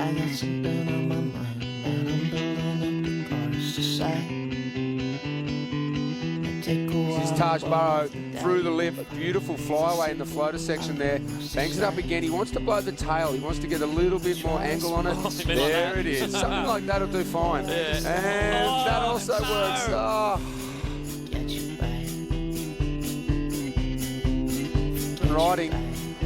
I got something on my mind that I'm building up the cars to say. This is Taj Burrow through the lip. Beautiful flyaway in the floater section there. Bangs it up again. He wants to blow the tail. He wants to get a little bit more angle on it. There it is. Something like that'll do fine. And that also works. Oh. Riding,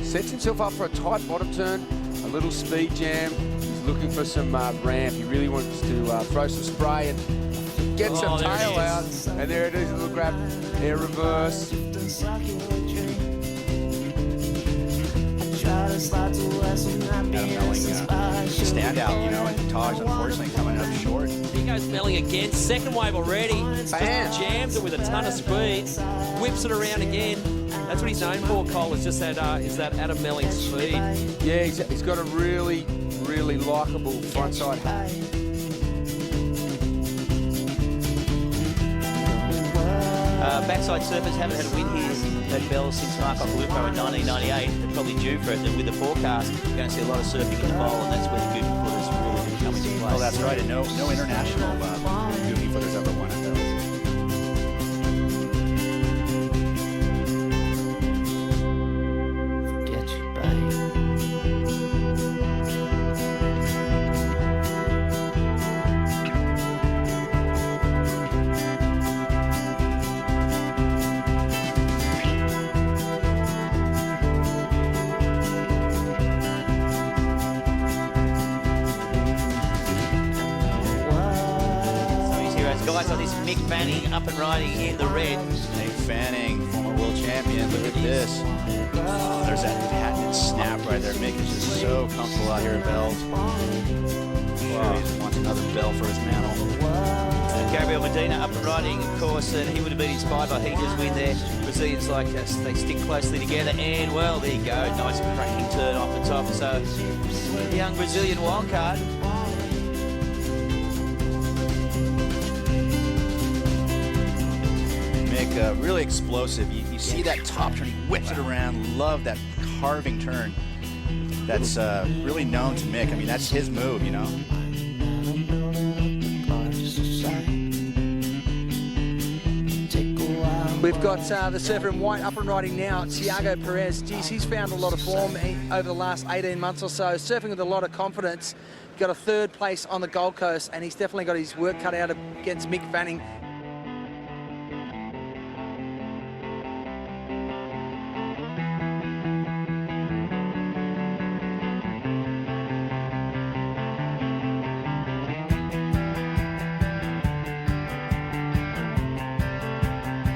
sets himself up for a tight bottom turn, a little speed jam. He's looking for some ramp. He really wants to throw some spray and get some tail out. And there it is, a little grab, air reverse. Standout, you know, and Taj unfortunately coming up short. He goes Melling again, second wave already. Bam. Jams it with a ton of speed, whips it around again. That's what he's known for, Cole, is just that Adam Melling speed. Yeah, he's got a really, really likeable frontside. Backside surfers haven't had a win here at Bell since Marco Lupo in 1998. They're probably due for it. And with the forecast, you're going to see a lot of surfing in the bowl, and that's where the goofy footers really going to come into play. Oh, that's right, and no international goofy footers ever won at Bells. Guys on this, Mick Fanning up and riding in the red. Mick Fanning, former world champion. Look at this. Oh, there's that patented snap right there. Mick is just so comfortable out here at Bells. Wow. He just wants another bell for his mantle. Gabriel Medina up and riding, of course, and he would have been inspired by Heater's win there. Brazilians like us, they stick closely together, and well, there you go. Nice cracking turn off the top. So, the young Brazilian wildcard. Really explosive. You see that top turn, he whips it around. Love that carving turn. That's really known to Mick. I mean, that's his move, you know. We've got the surfer in white up and riding now, Tiago Perez. Geez, he's found a lot of form over the last 18 months or so, surfing with a lot of confidence. Got a third place on the Gold Coast, and he's definitely got his work cut out against Mick Fanning.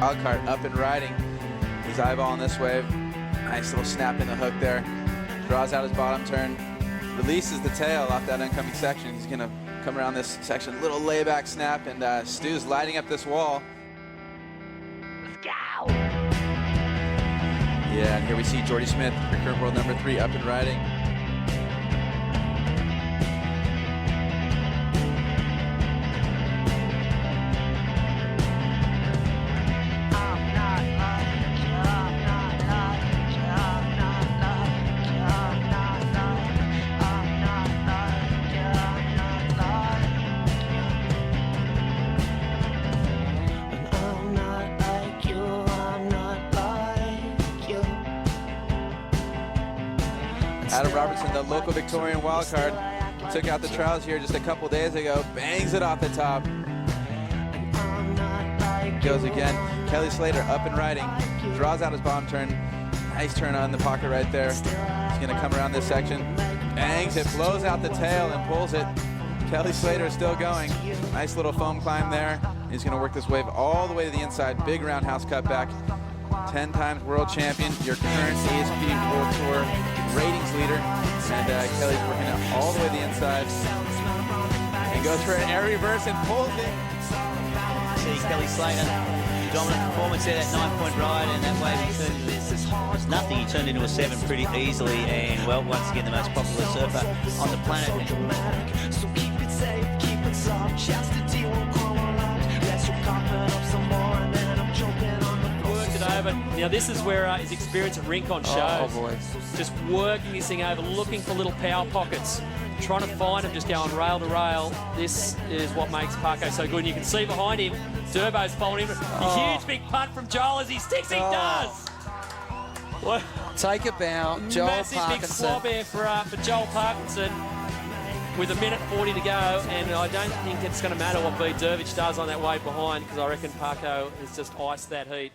Wildcard up and riding. He's eyeballing this wave. Nice little snap in the hook there. Draws out his bottom turn. Releases the tail off that incoming section. He's gonna come around this section. Little layback snap, and Stu's lighting up this wall. Let's go. Yeah, and here we see Jordy Smith, current world number 3, up and riding. Adam Robertson, the local Victorian wildcard, took out the trials here just a couple days ago, bangs it off the top. Goes again. Kelly Slater up and riding, draws out his bottom turn. Nice turn on the pocket right there. He's gonna come around this section, bangs it, blows out the tail and pulls it. Kelly Slater is still going. Nice little foam climb there. He's gonna work this wave all the way to the inside. Big roundhouse cutback. 10 times world champion, your current ASP World Tour ratings leader, and Kelly's working it all the way to the inside, and goes for an air reverse and pulls it. See Kelly Slater, dominant performance there, that 9-point ride, and that wave he turned into nothing. He turned into a 7 pretty easily, and well, once again the most popular surfer on the planet. So keep it safe, keep it soft. Chastity won't come alive. Let's your carpet up some more, and then I'm choking on the floor. Worked it over. but now this is where his experience at Rincon shows. Oh, boy. Just working this thing over, looking for little power pockets, trying to find him, just going rail to rail. This is what makes Parko so good. And you can see behind him, Durbo's following him. A huge big punt from Joel as he sticks, he does. What? Take a bow, Joel Massive big Parkinson. swab here for Joel Parkinson with 1:40 to go, and I don't think it's going to matter what B. Dervich does on that wave behind, because I reckon Parko has just iced that heat.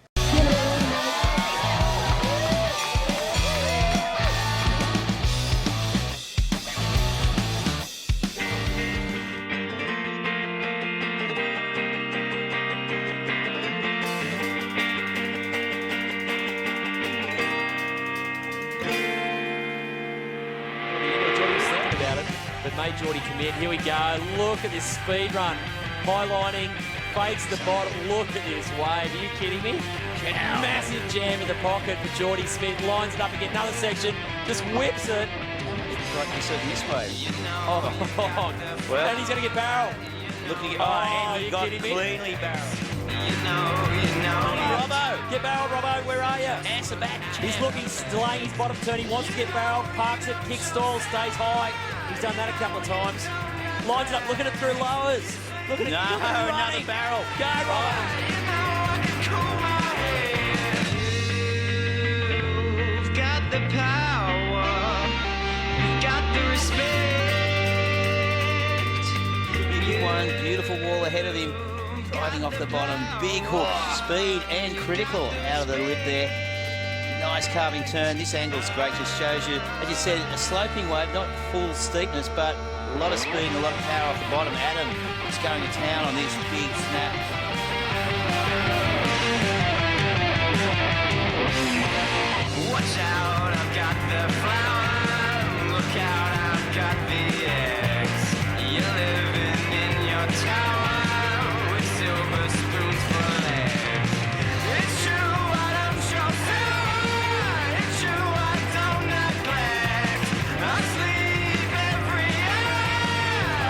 Made Geordie commit. Here we go. Look at this speed run. Highlining, fades to the bottom. Look at this wave. Are you kidding me? Massive jam in the pocket for Geordie Smith. Lines it up again. Another section. Just whips it. Right, you said this way. Oh, Well, and he's going to get barrel. looking at are you and got kidding me? cleanly barreled. Robbo. Get barrel, Robbo. Where are you? Answer back. He's looking, delaying his bottom turn. He wants to get barrel. Parks it. Kick stall. Stays high. He's done that a couple of times. Lines it up, looking at it through lowers. Look at it. No, look at it another running. barrel. Go, Robbo. You've got the power, you've got the respect. Big one, beautiful wall ahead of him. Driving off the bottom, big hook, speed and critical out of the lip there. Nice carving turn. This angle's great. Just shows you, as you said, a sloping wave, not full steepness, but a lot of speed and a lot of power off the bottom. Adam is going to town on this big snap. Watch out, I've got the flower. Look out, I've got the X. You're living in your tower with silver spoons for legs. It's true what I'm sure to. It's true I don't neglect. I sleep every hour.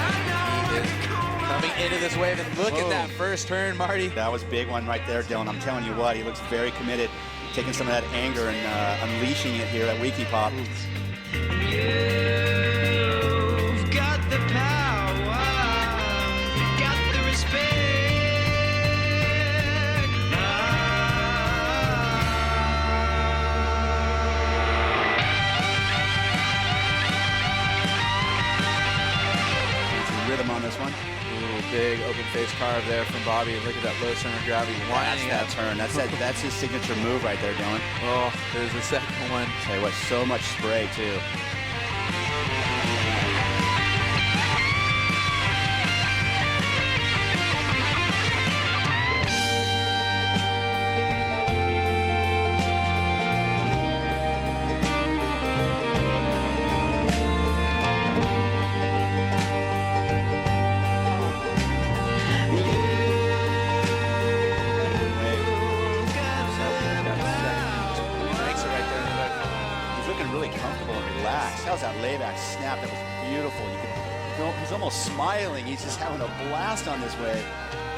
I know I can cool my Coming into this wave, and look at that first turn, Marty. That was a big one right there, Dylan. I'm telling you what, he looks very committed, taking some of that anger and unleashing it here at Wiki Pop. You've got the power, you've got the respect. Some rhythm on this one. Ooh, big open face carve there from Bobby. Look at that low center of gravity. That's Winding that up. turn. That's his signature move right there, Dylan. Oh, there's the second one. Tell you what, so much spray too. Makes it right there in the back. He's looking really comfortable and relaxed. How's that layback snap? That was beautiful. He's almost smiling. He's just having a blast on this wave.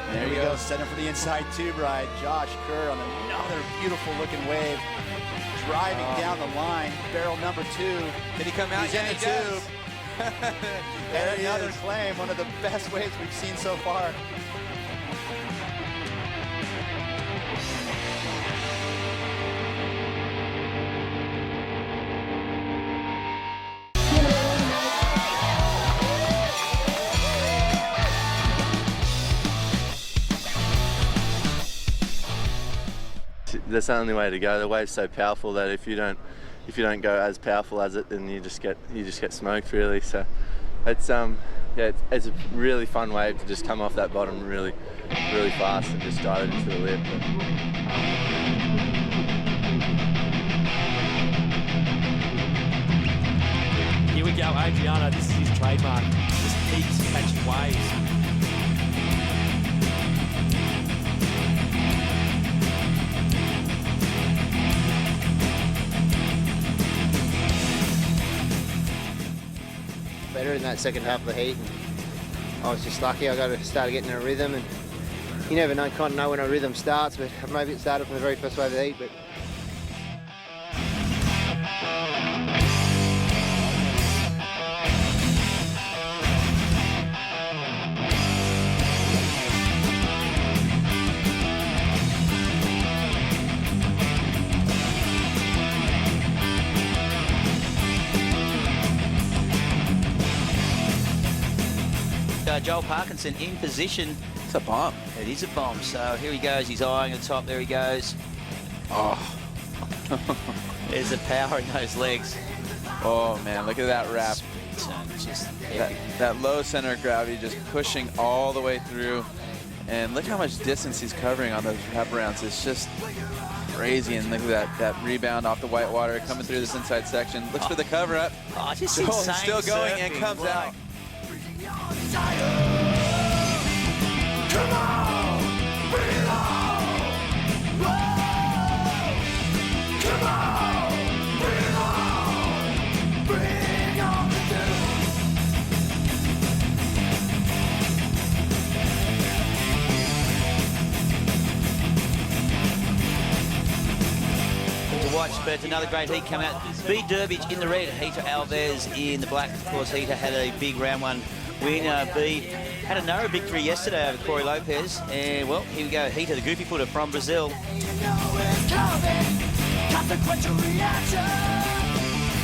And there you go, setting for the inside tube ride. Josh Kerr on another beautiful looking wave. Driving down the line, barrel number 2. Can he come out? He's in the tube. There And he another is. claim, one of the best waves we've seen so far. That's the only way to go. The wave's so powerful that if you don't go as powerful as it, then you just get smoked really. So it's it's a really fun wave to just come off that bottom really fast and just dive it into the lip. Here we go, Adriano. This is his trademark. Just keeps catching waves. Better in that second half of the heat. And I was just lucky. I started getting in a rhythm and you never know, kind of know when a rhythm starts, but maybe it started from the very first wave of the heat. But Joel Parkinson in position. It's a bomb. It is a bomb. So here he goes. He's eyeing the top. There he goes. Oh. There's the power in those legs. Oh, man, look at that wrap. Just That low center of gravity just pushing all the way through. And look how much distance he's covering on those wraparounds. It's just crazy. And look at that rebound off the white water coming through this inside section. Looks for the cover up. Oh, just Joel insane still going and surfing. comes Wow. out. Come on, bring it on. Whoa. Come on, bring it on. Bring on the To watch, but another great heat come out. B. Durbidge in the red, Heater Alves in the black. Of course, Heater had a big round one win. B had a narrow victory yesterday over Corey Lopez. And, well, here we go. Heater, the goofy footer from Brazil. consequential reaction.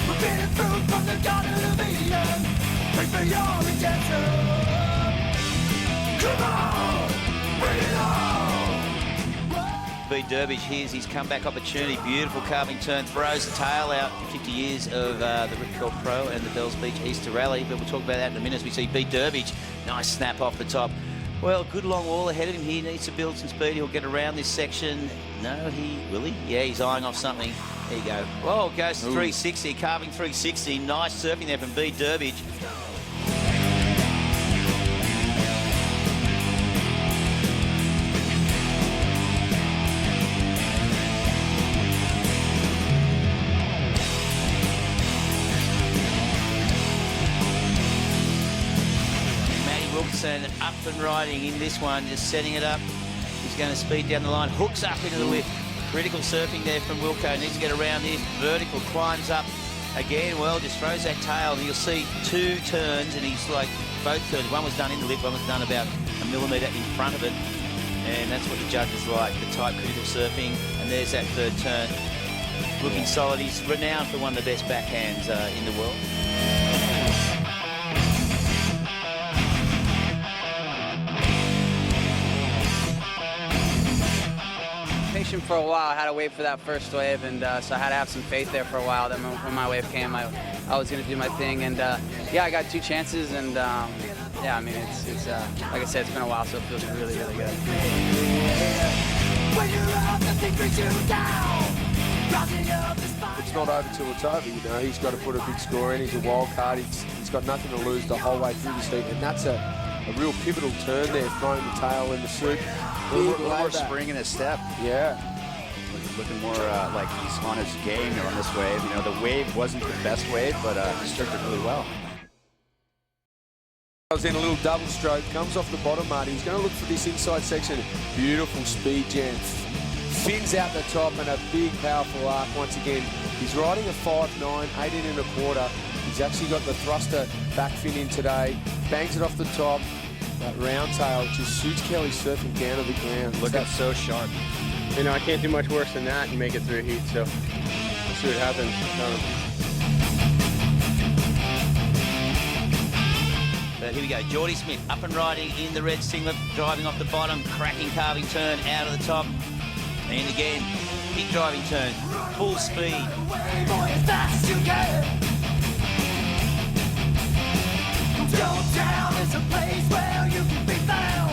Forbidden fruit from the Garden of Eden. Pray for your redemption. Come on, bring it on. B. Durbidge, here's his comeback opportunity. Beautiful carving turn, throws the tail out. 50 years of the Rip Curl Pro and the Bells Beach Easter Rally. But we'll talk about that in a minute as we see B. Durbidge. Nice snap off the top. Well, good long wall ahead of him. He needs to build some speed. He'll get around this section. No, will he? Yeah, he's eyeing off something. There you go. Whoa, goes to 360, carving 360. Nice surfing there from B. Durbidge. Up and riding in this one, just setting it up. He's going to speed down the line, hooks up into the lift. Critical surfing there from Wilco. Needs to get around this. Vertical, climbs up again. Well, just throws that tail. And you'll see two turns, and he's like both turns. One was done in the lift, one was done about a millimetre in front of it. And that's what the judges like, the tight critical surfing. And there's that third turn. Looking solid. He's renowned for one of the best backhands in the world. For a while, I had to wait for that first wave, and so I had to have some faith there for a while. Then when my wave came, I was going to do my thing, and yeah, I got two chances, and yeah, I mean, it's like I said, it's been a while, so it feels really, really good. It's not over till it's over, you know. He's got to put a big score in. He's a wild card. He's got nothing to lose the whole way through this thing, and that's a real pivotal turn there, throwing the tail in the soup. A little more spring in his step. Yeah. Looking more like he's on his game on this wave. You know, the wave wasn't the best wave, but he surfed it really well. I was in a little double stroke, comes off the bottom, Marty. He's going to look for this inside section. Beautiful speed jam. Fins out the top and a big, powerful arc once again. He's riding a 5.9, 18 1/4. He's actually got the thruster back fin in today. Bangs it off the top. That round tail just suits Kelly surfing down to the ground. Looking so sharp. You know, I can't do much worse than that and make it through heat, so we'll see what happens. But here we go, Geordie Smith up and riding in the red singlet, driving off the bottom, cracking carving turn out of the top. And again, big driving turn, full speed. Downtown is a place where you can be found.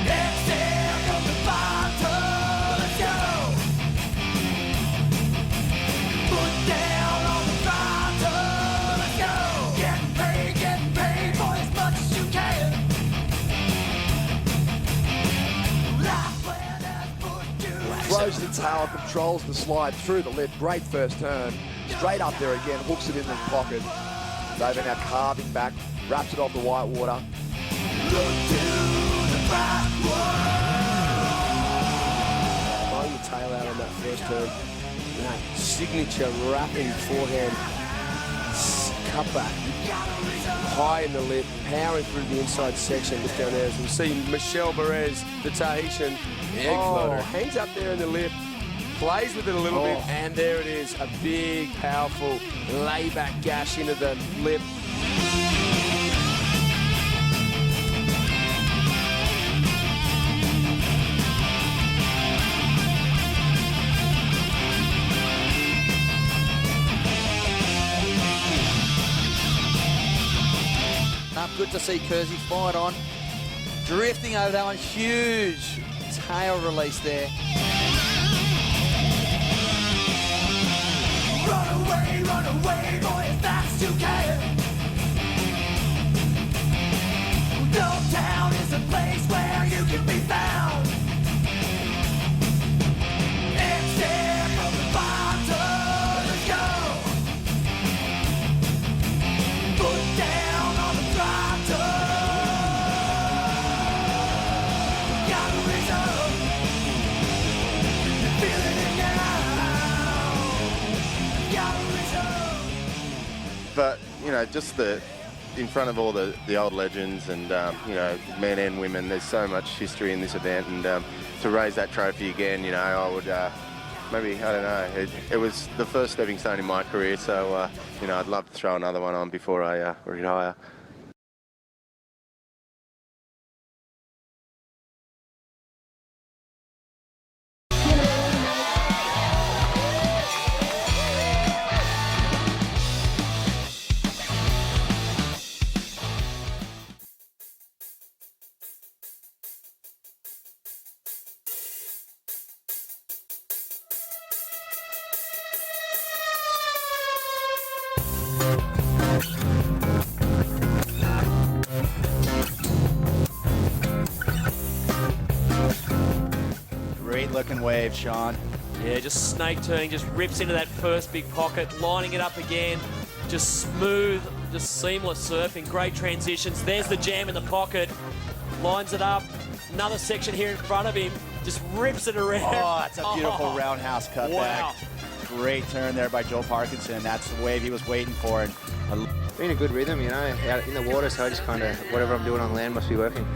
Exhale from the bottom, let's go. Put down on the bottom, let's go. Getting paid for as much as you can. Life when I put you. Throws the tail, controls the slide through the lip. Great first turn. Straight up there again, hooks it in the pocket. David now carving back, wraps it off the white water. Look to Blowing the tail out on that first turn. And that signature wrapping forehand cutback. High in the lip, powering through the inside section. Just down there, as we see Michelle Perez, the Tahitian. Hangs up there in the lip, plays with it a little bit, and there it is. A big, powerful layback gash into the lip. Good to see Kersey fight on. Drifting over that one, huge tail release there. Run away, boy, if that's you can. Dogtown is a place where you can be found. Exit from the bottom, let's go. Put down on the throttle. Gotta raise up. Feeling it now. Gotta raise up. But, you know, just in front of all the old legends and, you know, men and women, there's so much history in this event, and to raise that trophy again, you know, I would maybe, I don't know, it was the first stepping stone in my career, so, you know, I'd love to throw another one on before I retire. Great looking wave, Sean. Yeah, just snake turning, just rips into that first big pocket, lining it up again. Just smooth, just seamless surfing, great transitions. There's the jam in the pocket, lines it up. Another section here in front of him, just rips it around. Oh, that's a beautiful roundhouse cutback. Wow. Great turn there by Joe Parkinson. That's the wave he was waiting for. And Been a good rhythm, you know, out in the water, so I just kind of, whatever I'm doing on land must be working.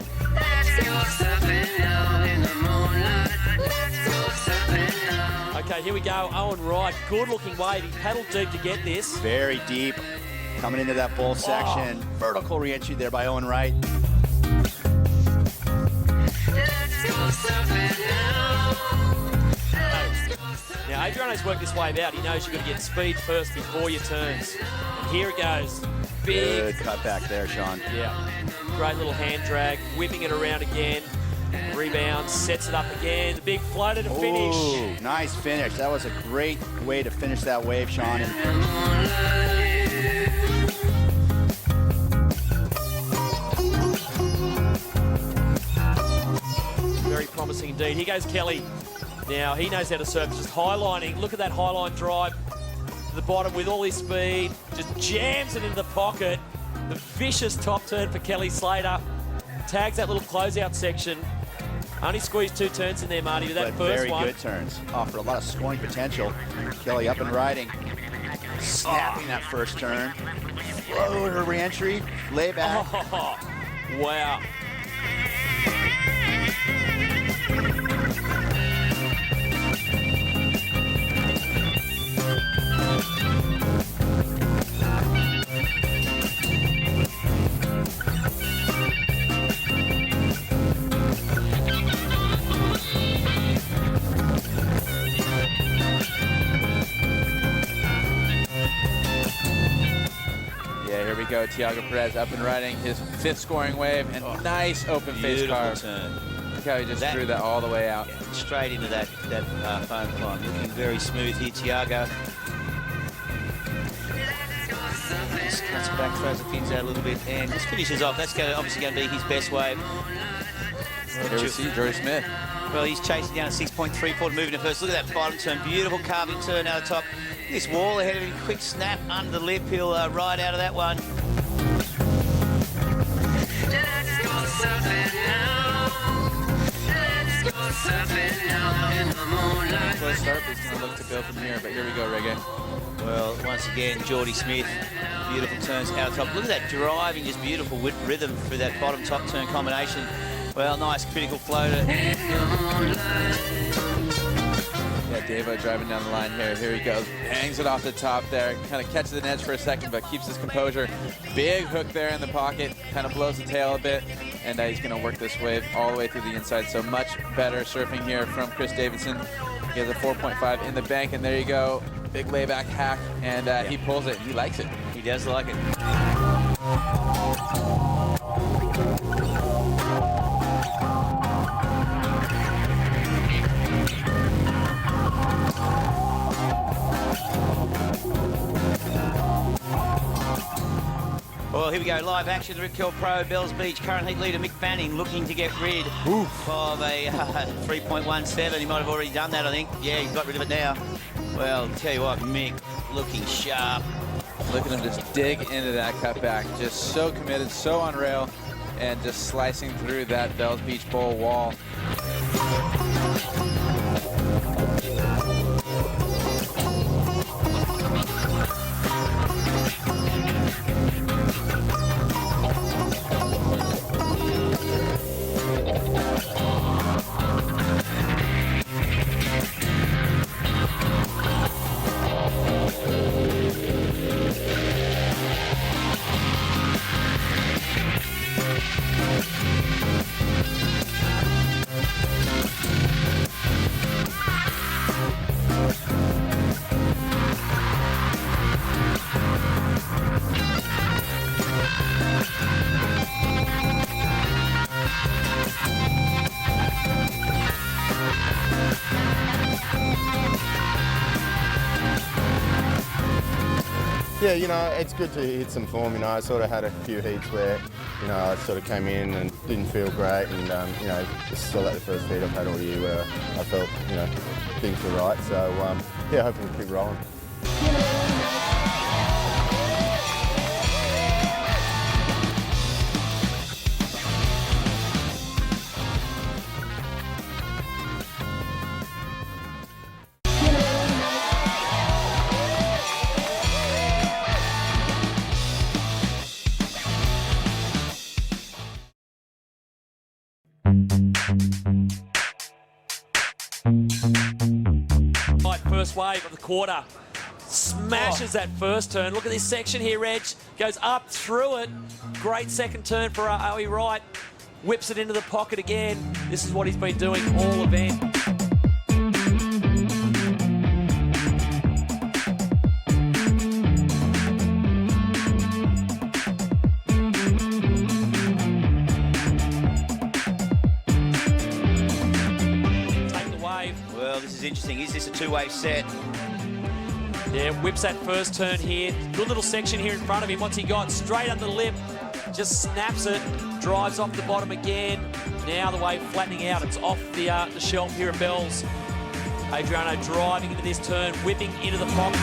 Okay, here we go. Owen Wright, good looking wave. He paddled deep to get this. very deep. Coming into that bull section. Vertical re-entry there by Owen Wright. Now, Adriano's worked this wave out. He knows you've got to get speed first before your turns. And here it goes. Big Good cutback there, Sean. Yeah. Great little hand drag, whipping it around again. Rebounds, sets it up again. The big floater to finish. Ooh, nice finish. That was a great way to finish that wave, Sean. And very promising indeed. Here goes Kelly. Now, he knows how to surf. Just highlining. Look at that highline drive to the bottom with all his speed. Just jams it into the pocket. The vicious top turn for Kelly Slater. Tags that little closeout section. Only squeezed 2 turns in there, Marty, with that but first very one. good turns. Offer a lot of scoring potential. Kelly up and riding. Snapping that first turn. Floater re-entry. Layback. Oh, wow. Yeah, here we go. Tiago Perez up and riding his 5th scoring wave, and nice open face carve. Turn. Look how he just drew that all the way out. Yeah, straight into that foam climb. Looking very smooth here, Tiago. Just cuts it back, throws the fins out a little bit, and just finishes off. That's obviously going to be his best wave. Here we see Drew Smith. Well, he's chasing down a 6.34, moving to first. Look at that bottom turn, beautiful carving turn out the top. This wall ahead of him, quick snap under the lip. He'll ride out of that one. surfing out in the moonlight. Slow start, but he's going to look to go from here. But here we go, Reggae. Well, once again, Geordie Smith, beautiful turns out top. Look at that driving, just beautiful rhythm through that bottom top turn combination. Well, nice critical floater. Yeah, Davo driving down the line here. Here he goes. Hangs it off the top there. Kind of catches an edge for a second, but keeps his composure. Big hook there in the pocket. Kind of blows the tail a bit. And he's going to work this wave all the way through the inside. So much better surfing here from Chris Davidson. He has a 4.5 in the bank, and there you go. Big layback hack, and he pulls it. He likes it. He does like it. Well, here we go, live action, the Rip Curl Pro, Bells Beach, current heat leader Mick Fanning looking to get rid of a 3.17. He might have already done that, I think. Yeah, he's got rid of it now. Well, tell you what, Mick looking sharp. Look at him just dig into that cutback. Just so committed, so on rail, and just slicing through that Bells Beach Bowl wall. Yeah, you know, it's good to hit some form. You know, I sort of had a few heats where, you know, I sort of came in and didn't feel great, and you know, just still at the first heat I've had all year where I felt, you know, things were right. So yeah, hopefully we'll keep rolling. First wave of the quarter. Smashes that first turn. Look at this section here, Reg. Goes up through it. Great second turn for Owie Wright. Whips it into the pocket again. This is what he's been doing all event. Interesting. Is this a two-wave set? Yeah, whips that first turn here. Good little section here in front of him. What's he got? Straight under the lip. Just snaps it. Drives off the bottom again. Now the wave flattening out. It's off the shelf here at Bells. Adriano driving into this turn, whipping into the pocket.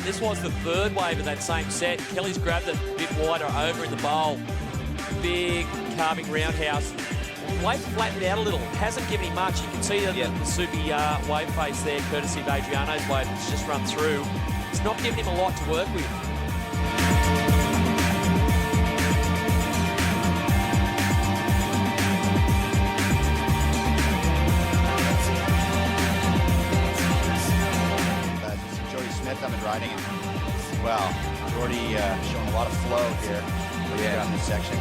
This was the third wave of that same set. Kelly's grabbed it a bit wider over in the bowl. Big carving roundhouse. Wave flattened out a little. Hasn't given him much. You can see the soupy wave face there, courtesy of Adriano's wave. It's just run through. It's not giving him a lot to work with. Riding and, well, Geordie showing a lot of flow here on this section.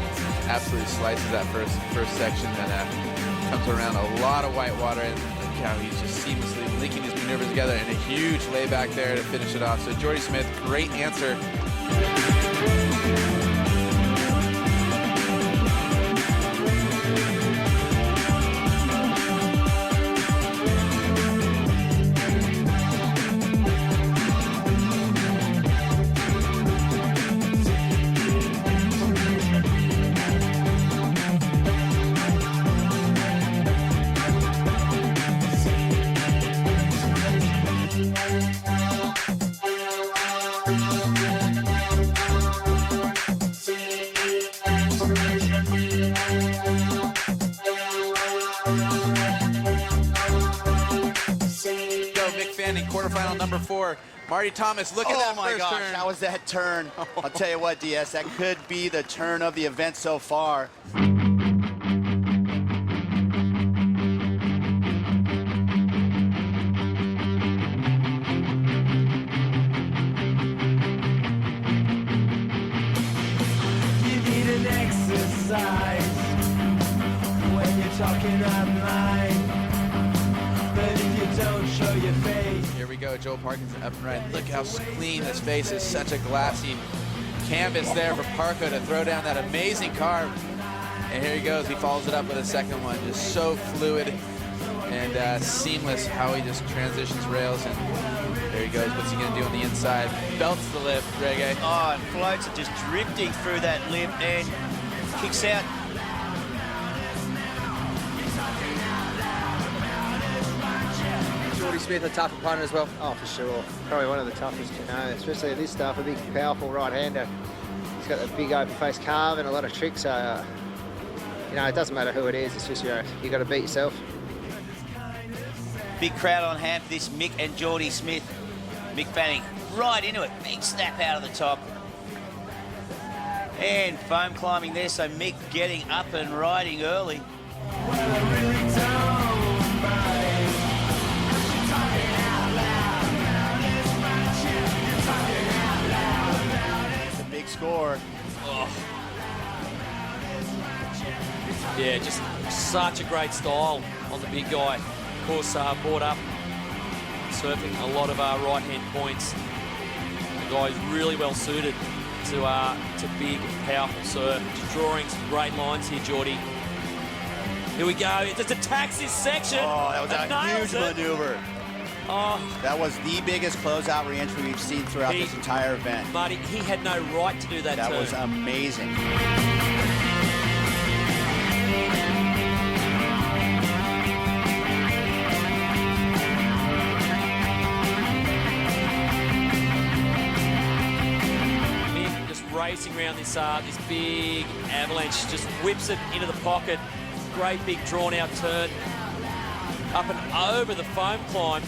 Absolutely slices that first section and comes around a lot of white water, and look how he's just seamlessly linking his maneuvers together, and a huge layback there to finish it off. So Geordie Smith, great answer. quarterfinal number 4. Marty Thomas, look at that Oh my first gosh, turn. how was that turn? I'll tell you what, DS, that could be the turn of the event so far. You need an exercise when you're talking online. But if you don't show your face. Here we go, Joel Parkinson up and right. Look how clean his face is. Such a glassy canvas there for Parko to throw down that amazing carve. And here he goes, he follows it up with a second one. Just so fluid and seamless how he just transitions rails. And there he goes, what's he gonna do on the inside? Belts the lip, Reggae. Oh, and floats are just drifting through that lip and kicks out. Geordie Smith, a tough opponent as well. Oh, for sure. Probably one of the toughest, you know, especially at this stuff, a big, powerful right-hander. He's got the big open-face carve and a lot of tricks. So, you know, it doesn't matter who it is. It's just, you got to beat yourself. Big crowd on hand for this Mick and Geordie Smith. Mick Fanning right into it. Big snap out of the top. And foam climbing there, so Mick getting up and riding early. It's a big score. Oh. Yeah, just such a great style on the big guy. Of course, brought up surfing a lot of right-hand points. The guy is really well suited to big, powerful surf. Just drawing some great lines here, Geordie. Here we go. It just attacks this section. Oh, that was a huge maneuver. Oh. That was the biggest closeout re-entry we've seen throughout this entire event. Marty, he had no right to do that That turn. was amazing. Mick just racing around this big avalanche, just whips it into the pocket. Great big drawn-out turn. Up and over the foam climb.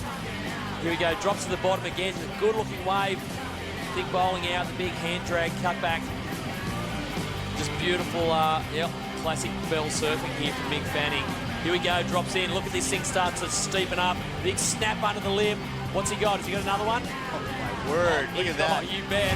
Here we go, drops to the bottom again. Good looking wave. Big bowling out, the big hand drag, cut back. Just beautiful, classic bell surfing here from Mick Fanning. Here we go, drops in. Look at this thing start to steepen up. Big snap under the lip. What's he got? Has he got another one? Oh my word, look at that. Oh, you bet.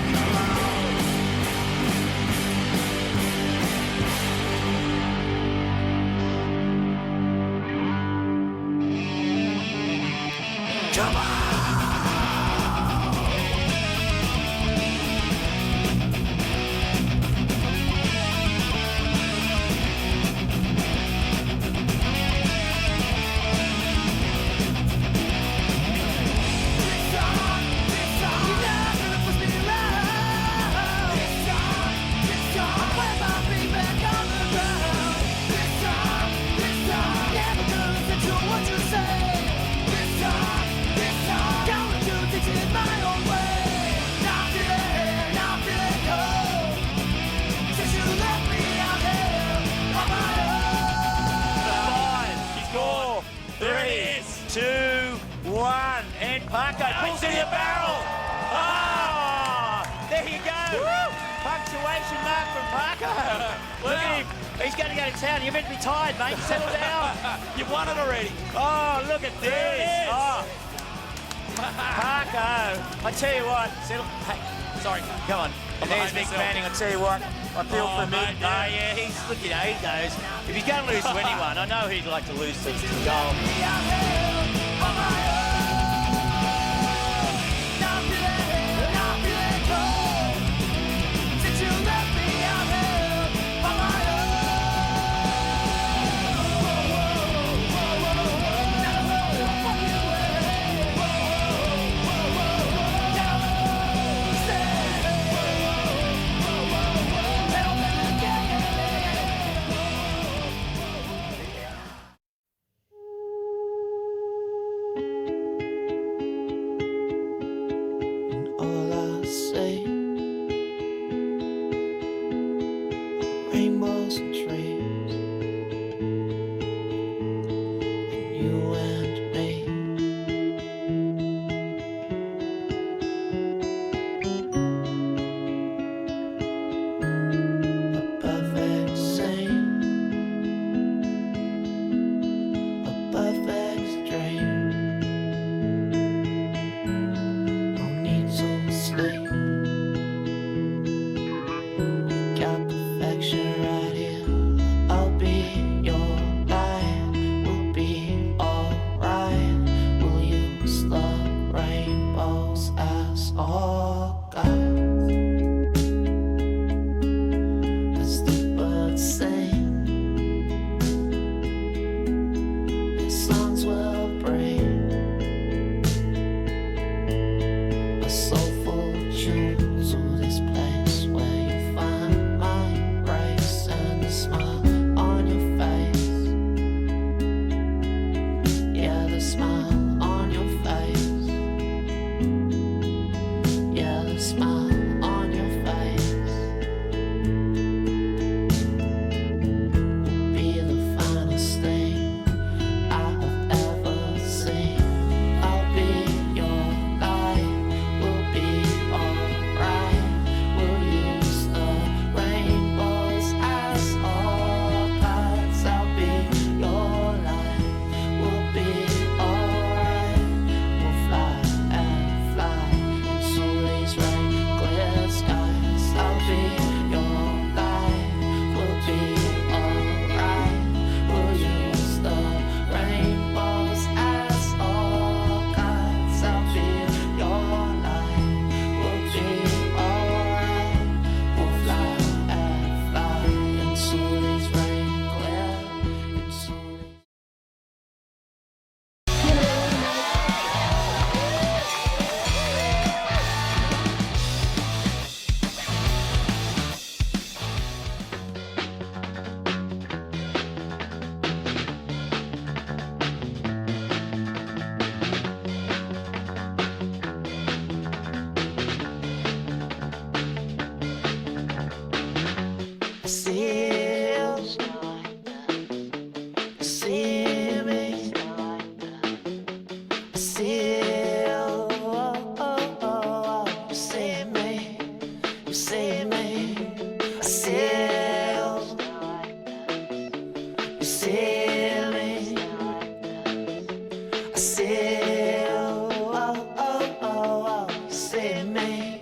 Parko pulls into the barrel. Oh, there you go. Woo! Punctuation mark from Parko. Look at him. He's going to go to town. You're meant to be tired, mate. Settle down. You've won it already. Oh, look at this. Oh. Parko. I tell you what. Settle. Hey, sorry. Come on. And there's Mick Fanning. I tell you what. I feel for Mick. Oh, yeah. He's, look, you know, he goes. If he's going to lose to anyone, I know he'd like to lose to Gold. Rainbows and trees, and you and me. say, oh, oh, oh, oh, save me,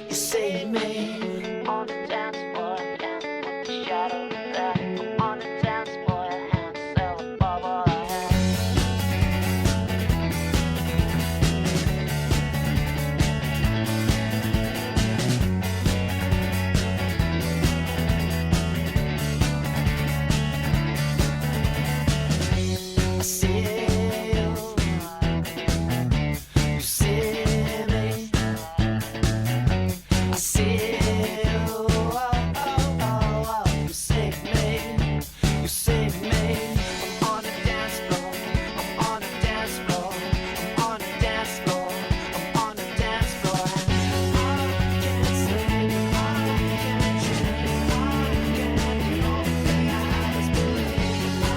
you save me. On the dance floor, can't put the shadow back. On the dance floor, hands fell above all I had. I see you see me. I see you, oh, oh, oh, oh. You save me, you save me. I'm on the dance floor, I'm on the dance floor, I'm on the dance floor, I'm on the dance floor. I can't sleep, I can't dream, I can't. The only thing I have is belief. I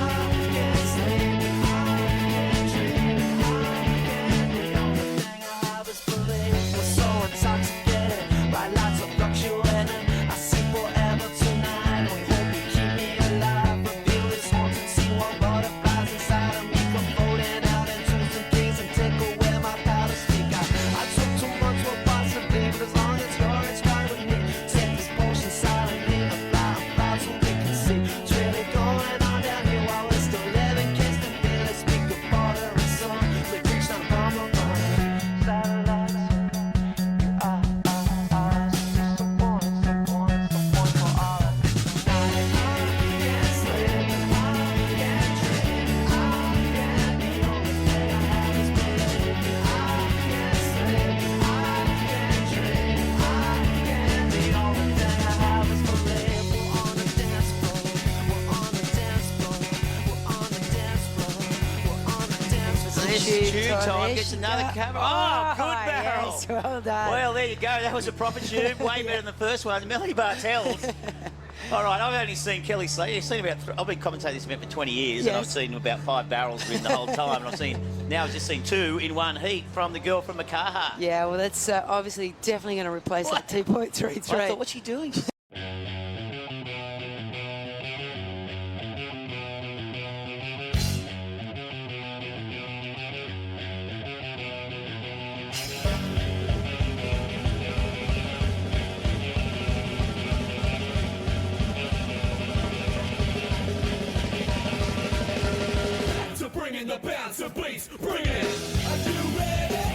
can't sleep, I can't dream, I can't. The only thing I have is belief. We're so intoxicated by lots of fluctuating. I see forever tonight. We hope you keep me alive. Reveal this haunting scene while butterflies inside of me come floating out into some things and take away my power to speak. I took too much for possibly, but as long as you're right with me, take this potion silently and fly so we can see what's really going on down here while we're still living. Kiss the feel it, speak the father and son. We reach down from above. Satellites, you are us. It's the one, it's the one, it's the one for all of us. I can't sleep, I can't dream, I can't. The only thing I have is belief. I can't sleep, I can't dream, I can't. The only thing I have is belief. We're on the dance floor, we're on the dance floor, we're on the dance floor, we're on the dance floor. This is tube time. Gets another camera. Oh, good barrel. Yes, well done. Well, there you go. That was a proper tube. Way better than the first one. Melanie Bartels. All right, I've only seen Kelly Slater. I've been commentating this event for 20 years, and I've Yes. seen about 5 barrels win the whole time. And I've just seen 2 in one heat from the girl from Makaha. Yeah, well, that's obviously definitely going to replace that 2.33. I thought, what's she doing? To bring in the bouncer beats, bring it. Are you ready?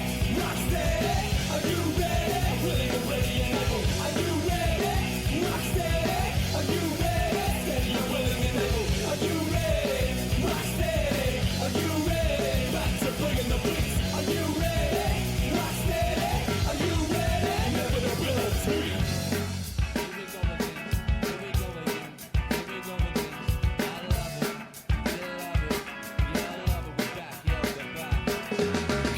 Rock steady. Are you ready? Willing and ready and able. Are you ready? Rock steady. Are you ready? Steady and willing and able. Are you ready? Rock steady. Are you ready? Back to bringing the beats. Are you ready? Rock steady. Are you ready? Never the ability.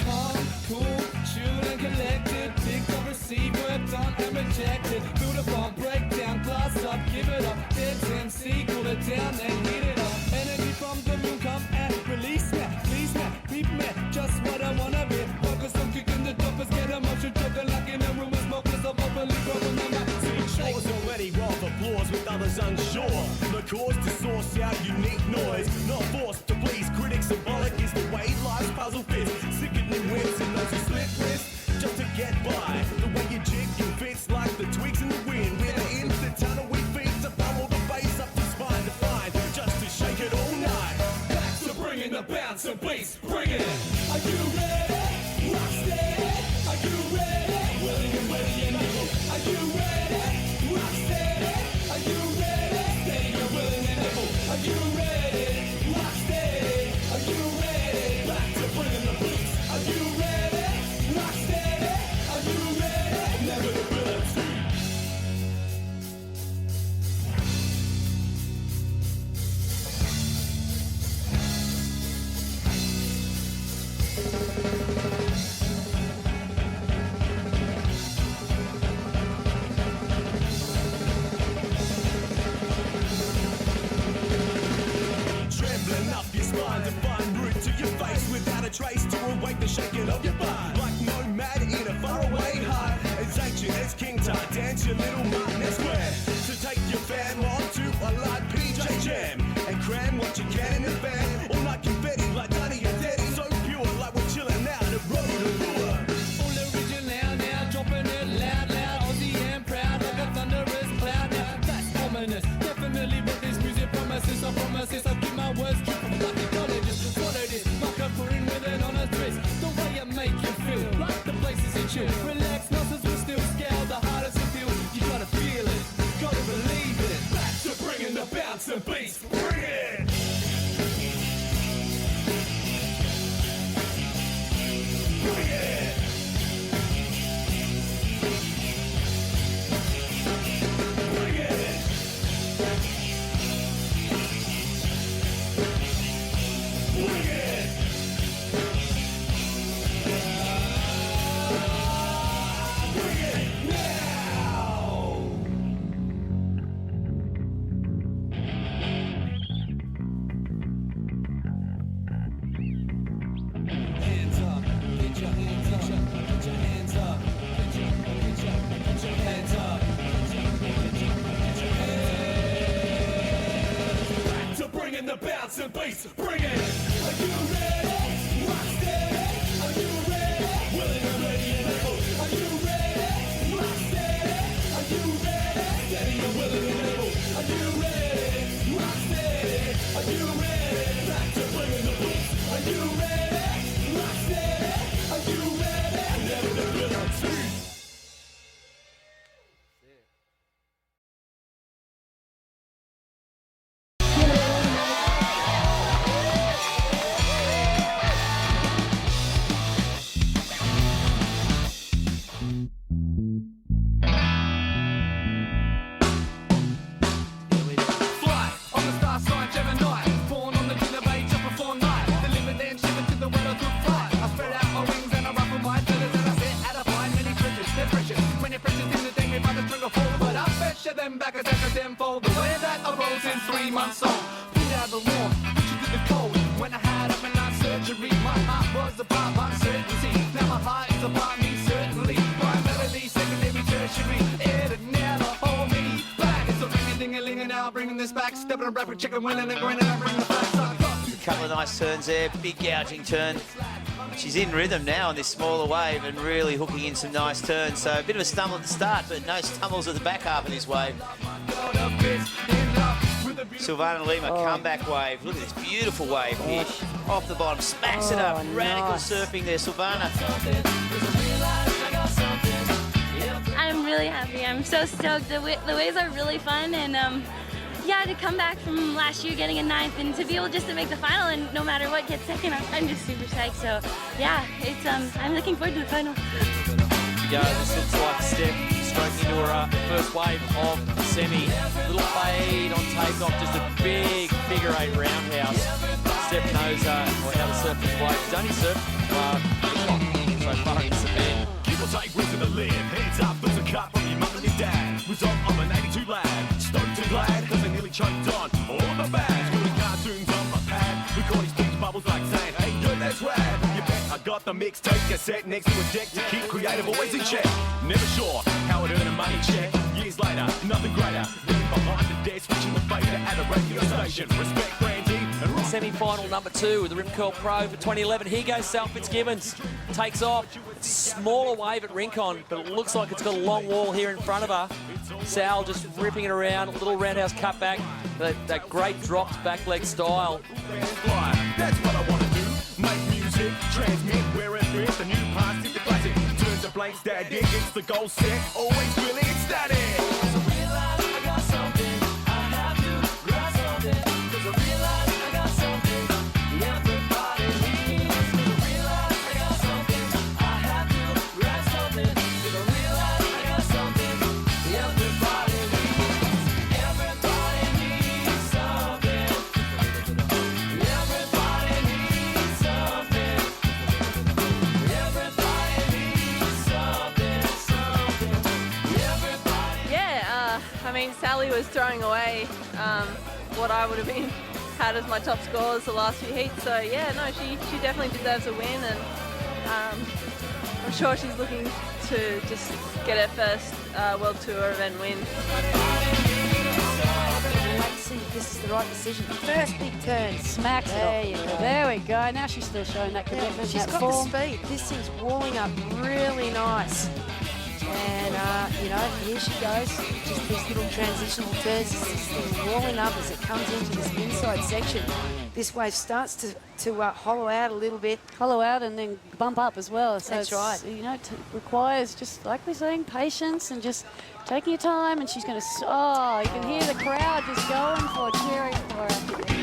Calm, cool, chill and collected. Pick up, receive, worked on and rejected. Build a bomb, break down, glass up, give it up. Dead MC, cool it down, then heat it up. Energy from the moon, come and release me. Please me, beep me, just what I wanna be. Focus on kicking the dumpers, get emotion, choking like in a room with smokers. I'm openly growing the magazine. Shores already rough applause with others unsure. The cause to source out unique noise. Not forced to please critics. Symbolic is the way life's puzzle fits. Sickening wits and those who slip wrists just to get by. The way you jig and fits like the twigs in the wind. We're the in the tunnel we feed to pummel the bass up to spine to find. Just to shake it all night. Back to bringing the bounce and bass, bring it. Are you ready? Rock steady. Are you ready? Willing and ready and able. Are you ready? Rock steady. Are you ready? Steady and willing and able. Are you ready? Rock steady. Are you ready? Back to bringing the beats. Are you ready? Rock steady. Are you ready? Never the ability. Trembling up your spine to find root to your face without a trace to awake the shaking of your body. Like nomad in a faraway heart. It's ancient as King Tut, dance your little Martin Square. So take your fam on to a light PJ Jam and cram what you can in the van. All night confetti like Dunny and Daddy, so pure like bringing the bounce and bass. Bring it. Are you ready? Rock steady. Are you ready? Willing and ready and able. Are you ready? Rock steady. Are you ready? Steady and willing and able. Are you ready? Rock steady. Are you ready? Back to bringing the boots. Are you ready? Rock steady. Are you ready? Never the ability. Fly on the star sign Gemini, born on the king of age just before night. Delivered and shivered to the weather could fly. I spread out my wings and I ruffle my feathers and I set out of find many treasures. They're precious. When you're precious in the day, me by the string of fall, but I bet you them back as after them fold. The way that I rose in 3 months old, pulled out the warm, put you to the cold. When I had up and night surgery, my heart was a part of uncertainty. Now my heart is upon me certainly. Primarily secondary tertiary, it'd never hold me back. It's a ring-a-ding-a-ling and now I'm bringing this back. Stepping and rapping, chicken, winning and grinning and bringing the facts. I got A couple of nice turns there, big gouging turn. She's in rhythm now on this smaller wave and really hooking in some nice turns. So a bit of a stumble at the start, but no stumbles at the back half of this wave. Silvana Lima comeback wave. Look at this beautiful wave here. Off the bottom, smacks it up. Radical nice. surfing there, Silvana. I'm really happy. I'm so stoked. The waves are really fun, and yeah, to come back from last year getting a 9th and to be able just to make the final and no matter what get second, I'm just super psyched. So yeah, it's I'm looking forward to the final. Go. This looks like Steph stroking into her first wave of the semi. Little fade on takeoff, just a big figure 8 roundhouse. Steph knows how to surf this wave. She's only surfed so far in this event. People take risks to the live. Heads up, there's a cut from your mum and your dad. Result of an 82 lad. Stoked and glad, cause they nearly choked on all the bags. Putting cartoons on my pad. Recording speech bubbles like saying, hey, good, that's rad. You bet I got the mixtape cassette next to a deck to keep creative always in check. Never sure how I'd earn a money check. Years later, nothing greater. Living behind the desk, switching the fader at a radio station. Respect Brandy and rock. Semi-final number 2 with the Rip Curl Pro for 2011. Here goes Sal Fitzgibbons. Takes off. Smaller wave at Rincon, but it looks like it's got a long wall here in front of her. Sal just ripping it around. A little roundhouse cutback. That great dropped back leg style. That's what I want to do. Make music, transmit where it fits. The new past is the classic. Turn to blank static. It's the goal set. Always feeling ecstatic. I mean, Sally was throwing away what I would have had as my top scores the last few heats. So yeah, no, she definitely deserves a win, and I'm sure she's looking to just get her first World Tour event win. Let's see if this is the right decision. First big turn. Smacks it There off. you go. There we go. Now she's still showing that commitment, She's that got form. the speed. This thing's walling up really nice. And, you know, here she goes. Just these little transitional turns. This thing walling up as it comes into this inside section. This wave starts to hollow out a little bit. Hollow out and then bump up as well. So That's right. You know, it requires, just like we're saying, patience and just taking your time. And she's going to, oh, you can hear the crowd just going for it, cheering for her.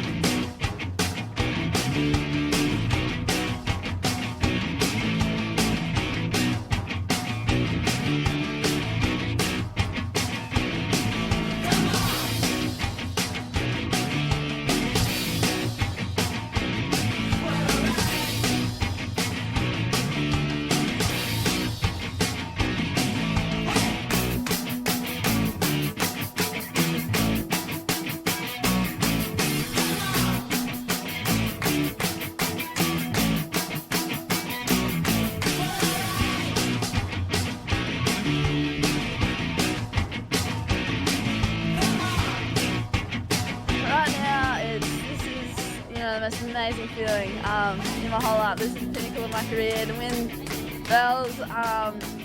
amazing feeling. In my whole life, this is the pinnacle of my career. To win Bells,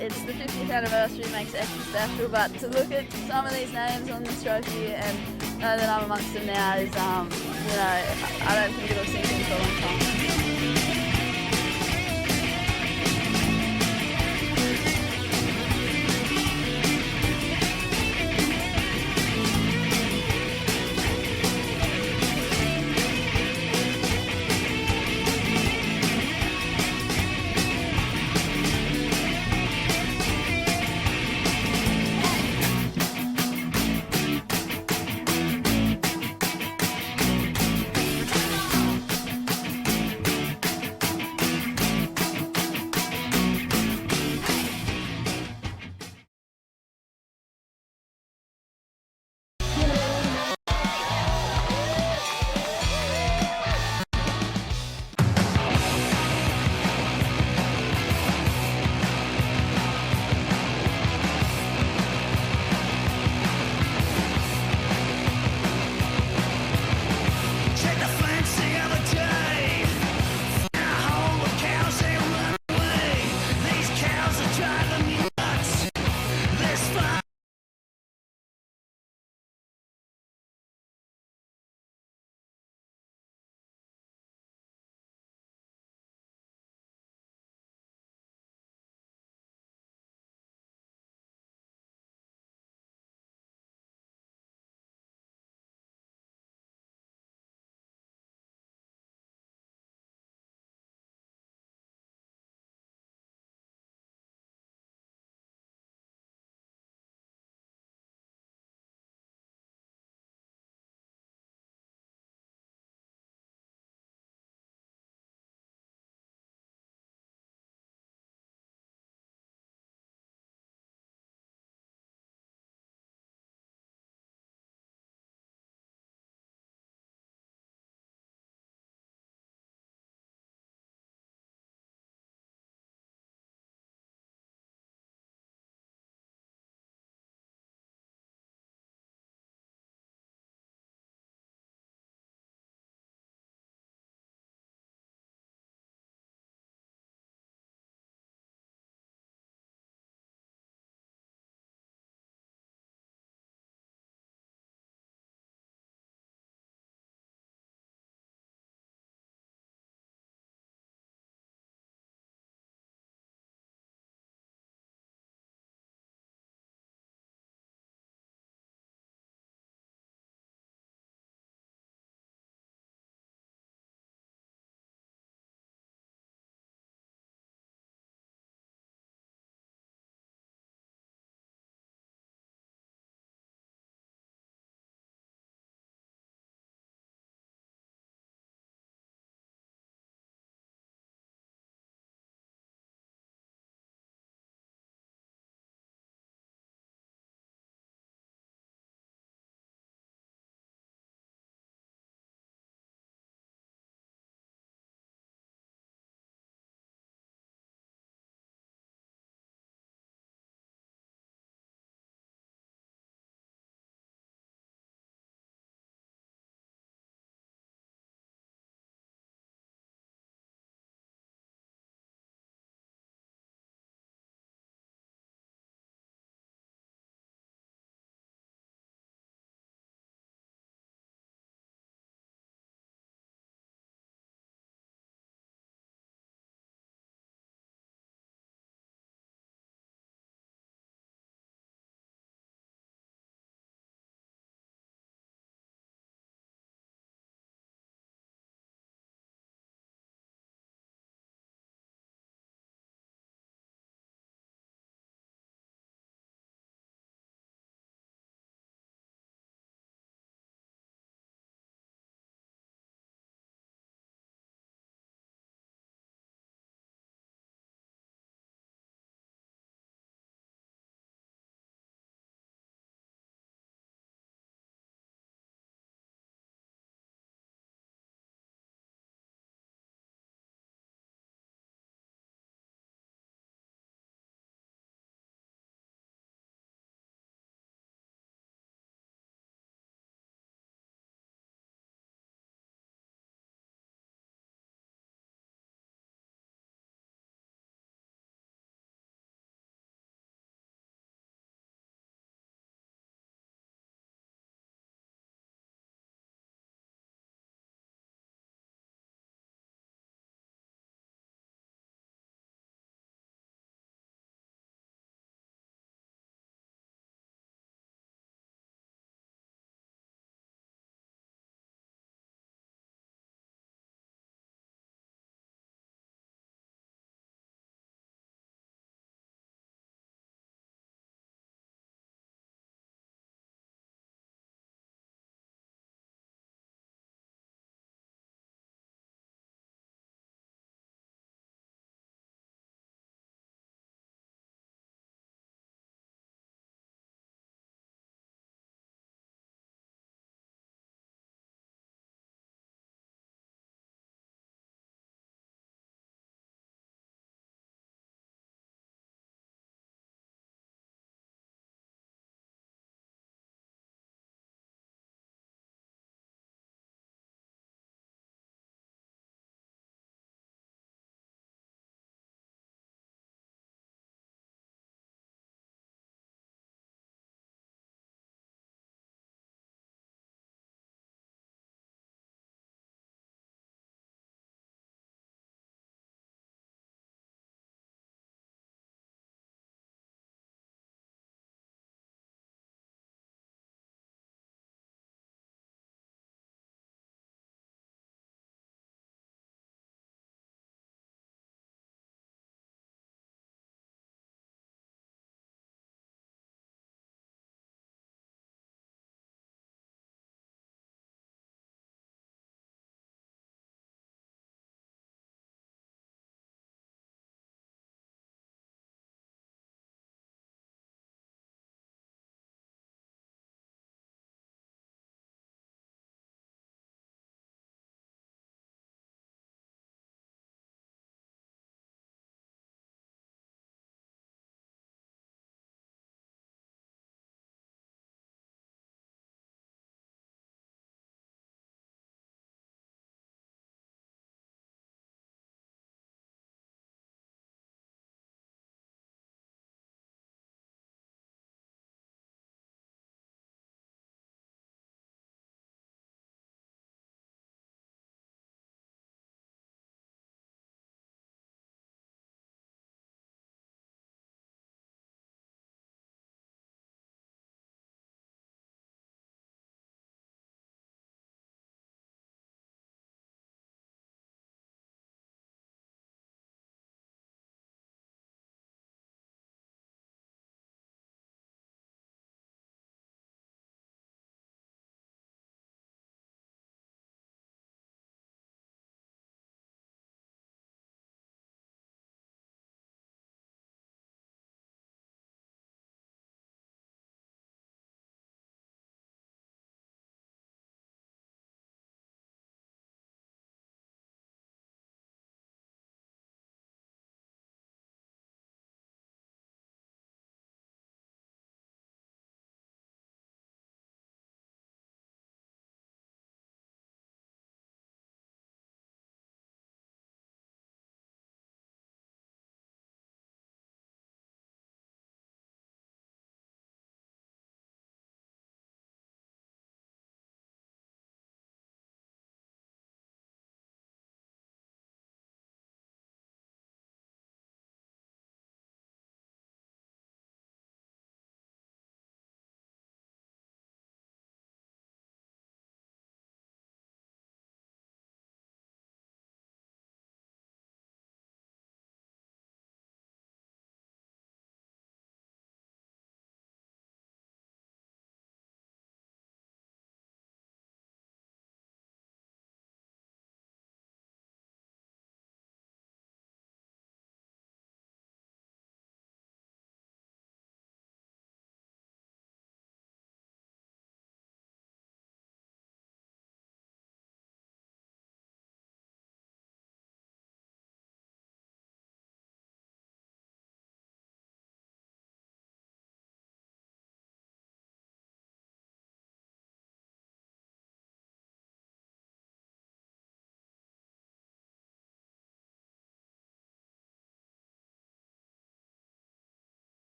it's the 50th anniversary, makes it extra special, but to look at some of these names on this trophy and know that I'm amongst them now is, you know, I don't think it'll sink in for a long time.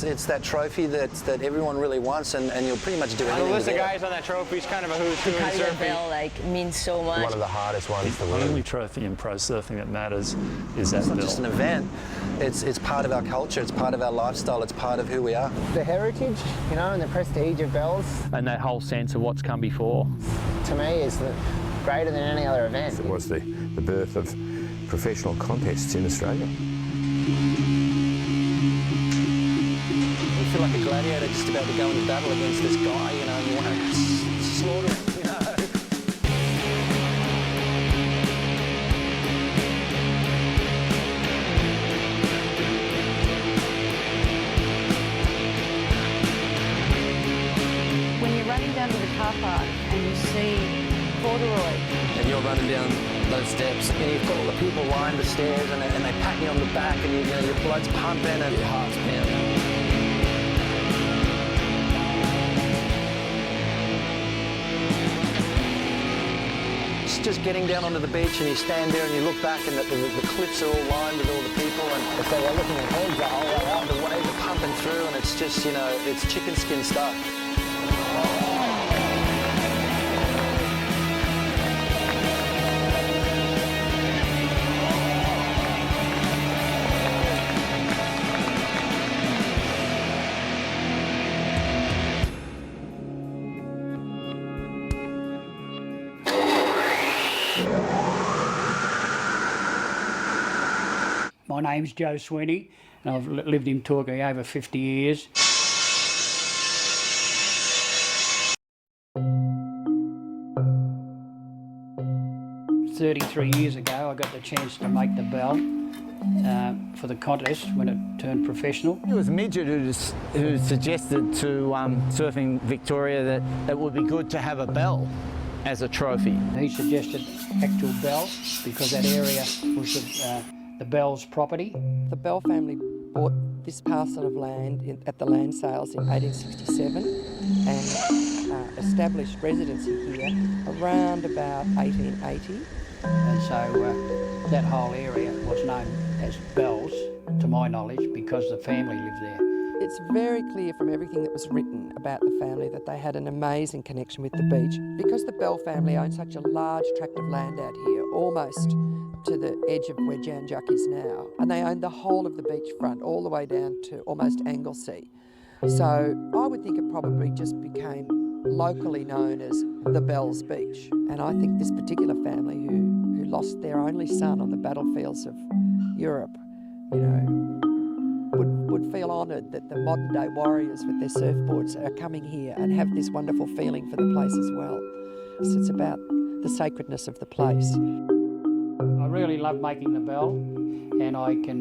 it's that trophy that everyone really wants, and you'll pretty much do anything. The list to of get it. guys on that trophy is kind of a who's who in Carry that surfing. bell means so much. One of the hardest ones to The win. only trophy in pro surfing that matters is that It's not bell. just an event. It's part of our culture. It's part of our lifestyle. It's part of who we are. The heritage, you know, and the prestige of bells, And that whole sense of what's come before. to me, is greater than any other event. It was the birth of professional contests in Australia. You feel like a gladiator just about to go into battle against this guy, you know, and you want to slaughter him, you know. When you're running down to the car park and you see corduroy, And you're running down those steps, and you've got all the people lined the stairs, and they pat you on the back, and you know, your blood's pumping and your heart's pounding. It's just getting down onto the beach, and you stand there and you look back, and the cliffs are all lined with all the people, and if they were looking ahead the whole way out, the waves are pumping through, and it's just, you know, it's chicken skin stuff. My name's Joe Sweeney, and I've lived in Torquay over 50 years. "33 years ago, I got the chance to make the bell for the contest when it turned professional. It was Midget who suggested to Surfing Victoria that it would be good to have a bell as a trophy. He suggested actual bell because that area was the Bell's property. The Bell family bought this parcel of land at the land sales in 1867 and established residency here around about 1880. And so that whole area was known as Bell's, to my knowledge, because the family lived there. It's very clear from everything that was written about the family that they had an amazing connection with the beach. Because the Bell family owned such a large tract of land out here, almost to the edge of where Jan Juc is now, and they owned the whole of the beachfront all the way down to almost Anglesea. So I would think it probably just became locally known as the Bells Beach. And I think this particular family who lost their only son on the battlefields of Europe, you know, would feel honoured that the modern day warriors with their surfboards are coming here and have this wonderful feeling for the place as well. So it's about the sacredness of the place. I really love making the bell, and I can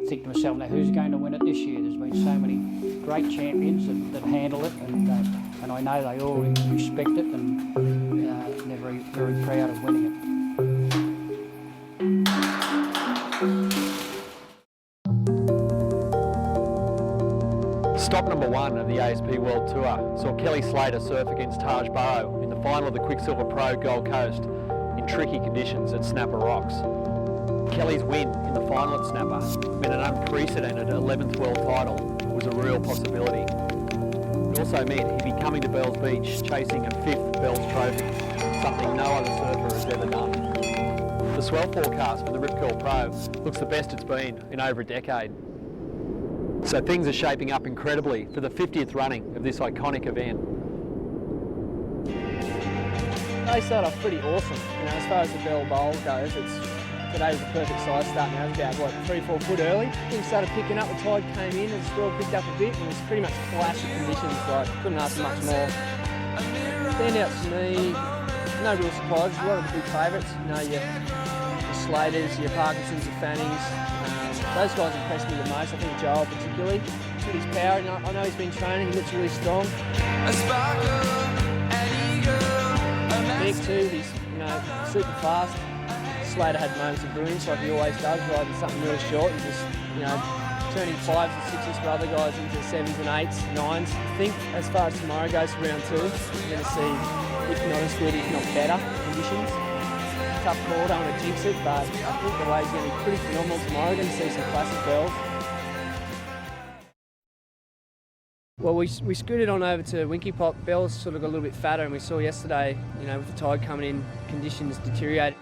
think to myself, now who's going to win it this year? There's been so many great champions that handle it, and I know they all respect it, and they're very, very proud of winning it. Stop number one of the ASP World Tour saw Kelly Slater surf against Taj Burrow in the final of the Quicksilver Pro Gold Coast in tricky conditions at Snapper Rocks. Kelly's win in the final at Snapper meant an unprecedented 11th world title was a real possibility. It also meant he'd be coming to Bells Beach chasing a 5th Bells trophy, something no other surfer has ever done. The swell forecast for the Rip Curl Pro looks the best it's been in over a decade. So things are shaping up incredibly for the 50th running of this iconic event. They start off pretty awesome. You know, as far as the Bell Bowl goes, today's the perfect size start now. It's about, 3-4 foot early. Things started picking up, the tide came in, and the swell picked up a bit, and it was pretty much classic conditions, like, couldn't ask for much more. Standouts to me, no real surprises, a lot of the big favourites. You know, your Slaters, your Parkinsons, your Fannings. Those guys impressed me the most. I think Joel particularly. With his power, and I know he's been training, he looks really strong. Nick too, he's super fast. Slater had moments of brilliance like he always does, riding something really short and just, turning 5s and 6s for other guys into 7s and 8s, 9s. I think as far as tomorrow goes for round 2, we're going to see, if not as good, if not better conditions. Tough call, don't want to jinx it, but I think the wave's going to be pretty phenomenal tomorrow. We're going to see some classic bells. Well, we scooted on over to Winky Pop. Belle's sort of got a little bit fatter, and we saw yesterday, you know, with the tide coming in, conditions deteriorated.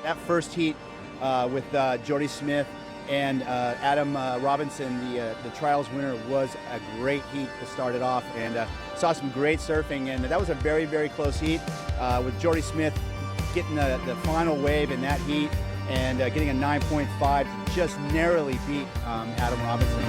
That first heat with Jordy Smith and Adam Robinson, the trials winner, was a great heat to start it off, and saw some great surfing, and that was a very, very close heat with Jordy Smith getting the final wave in that heat and getting a 9.5 to just narrowly beat Adam Robinson.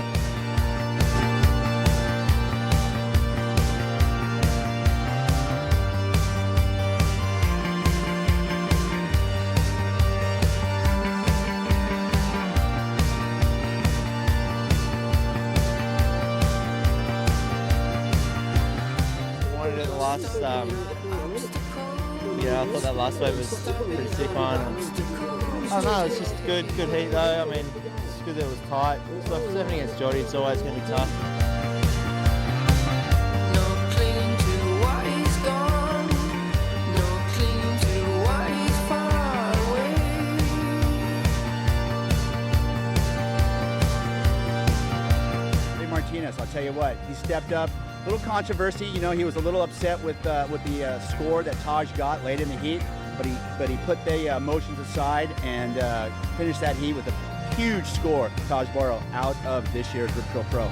Yeah, I thought that last wave was pretty sick on. I don't know, it's just good heat though. I mean, it's good that it was tight. So surfing against Jordy, it's always going to be tough. Martinez, I'll tell you what, he stepped up. A little controversy, you know, he was a little upset with the score that Taj got late in the heat, but he put the emotions aside and finished that heat with a huge score. Taj Burrow out of this year's Rip Curl Pro. I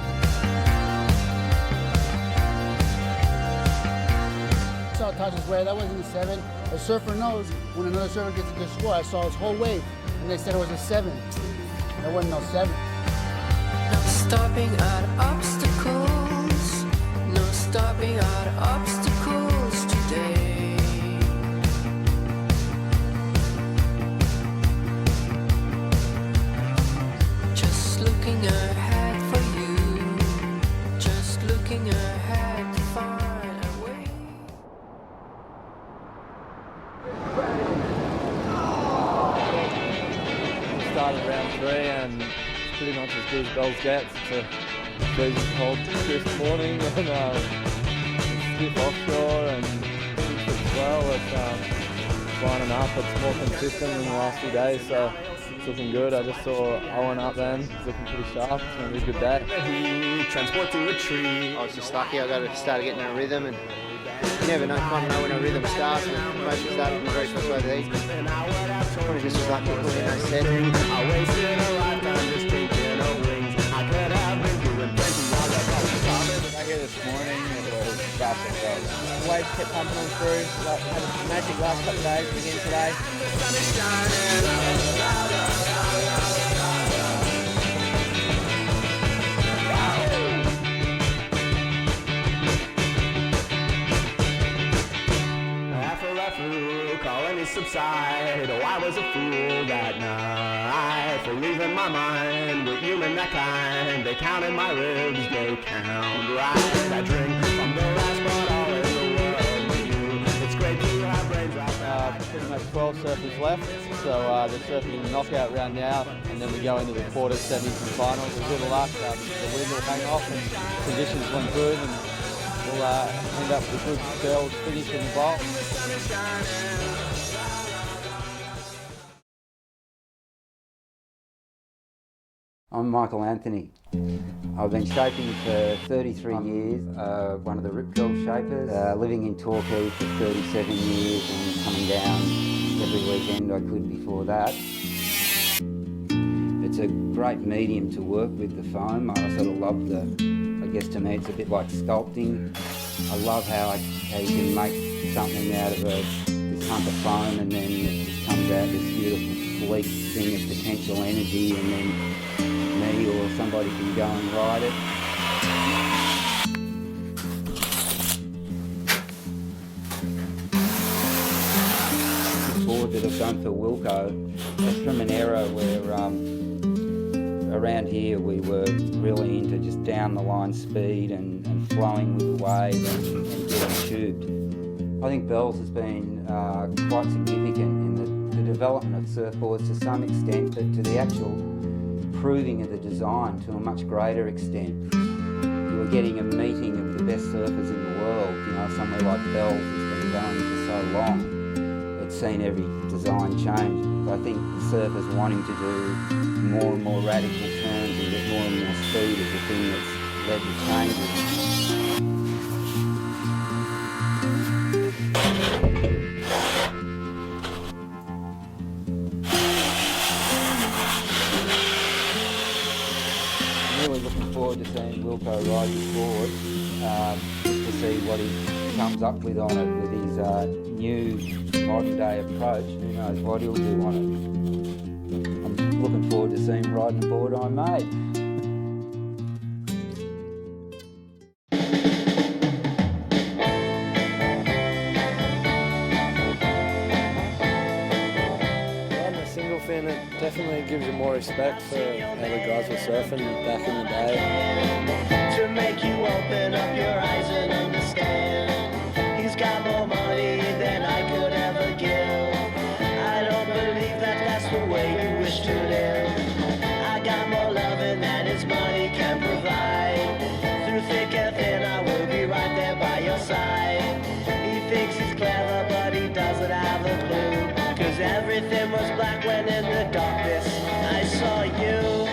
saw Taj's wave, that wasn't a 7. A surfer knows when another surfer gets a good score. I saw his whole wave, and they said it was a 7. There wasn't no 7. No stopping at obstacles, no stopping at obstacles today. Just looking ahead for you, just looking ahead to find a way. Started round 3 and pretty much as good as Bells gets. It's a freezing cold, crisp morning and stiff offshore and as well. It's lining up. It's more consistent than the last few days, so it's looking good. I just saw Owen up then. He's looking pretty sharp. It's going to be a good day. Transport to a tree. I was just lucky. I got to start getting in a rhythm, and you never know, kind of know when a rhythm starts. And the motion started very close over the heat. Probably just was lucky to put in no set. I wasted a lifetime just thinking of wings. I could have been doing plenty while I got here this morning, it was fast and close. The waves kept pumping on through. Like, had a magic last couple of days, again today. Subside. Oh, I was a fool that night for losing my mind with you and that kind. They counted my ribs, they count right. I drink from the last bottle in the world with you. It's great to have brains right now. Pretty much 12 surfers left, so they're surfing in the knockout round now, and then we go into the quarters, semis and finals. With a bit of luck, the wind will hang off and conditions went good, and we'll end up with a good girls finish in the bowl. I'm Michael Anthony. I've been shaping for 33 years, one of the Rip Curl shapers, living in Torquay for 37 years and coming down every weekend I could before that. It's a great medium to work with, the foam. I sort of love I guess to me it's a bit like sculpting. I love how you can make something out of this hunk of foam, and then it just comes out this beautiful sleek thing of potential energy, and then me or somebody can go and ride it. The board that I've done for Wilco, that's from an era where around here we were really into just down the line speed and flowing with the wave and getting tubed. I think Bells has been quite significant in the development of surfboards to some extent, but to the actual improving of the design to a much greater extent. You were getting a meeting of the best surfers in the world, you know, somewhere like Bells has been going for so long. It's seen every design change. I think the surfers wanting to do more and more radical turns and get more and more speed is the thing that's there'd be changes. I'm really looking forward to seeing Wilco ride this forward, just to see what he comes up with on it with his new modern day approach. Who knows what he'll do on it. I'm looking forward to seeing him riding the board I made. It definitely gives you more respect for how the guys were surfing back in the day. To make you open up your eyes and understand, he's got more money than I could ever give. I don't believe that that's the way you wish to live. I got more loving than his money can provide. Through thick and thin, I will be right there by your side. He thinks he's clever, but he doesn't have a clue. 'Cause everything was black when in the darkness I saw you.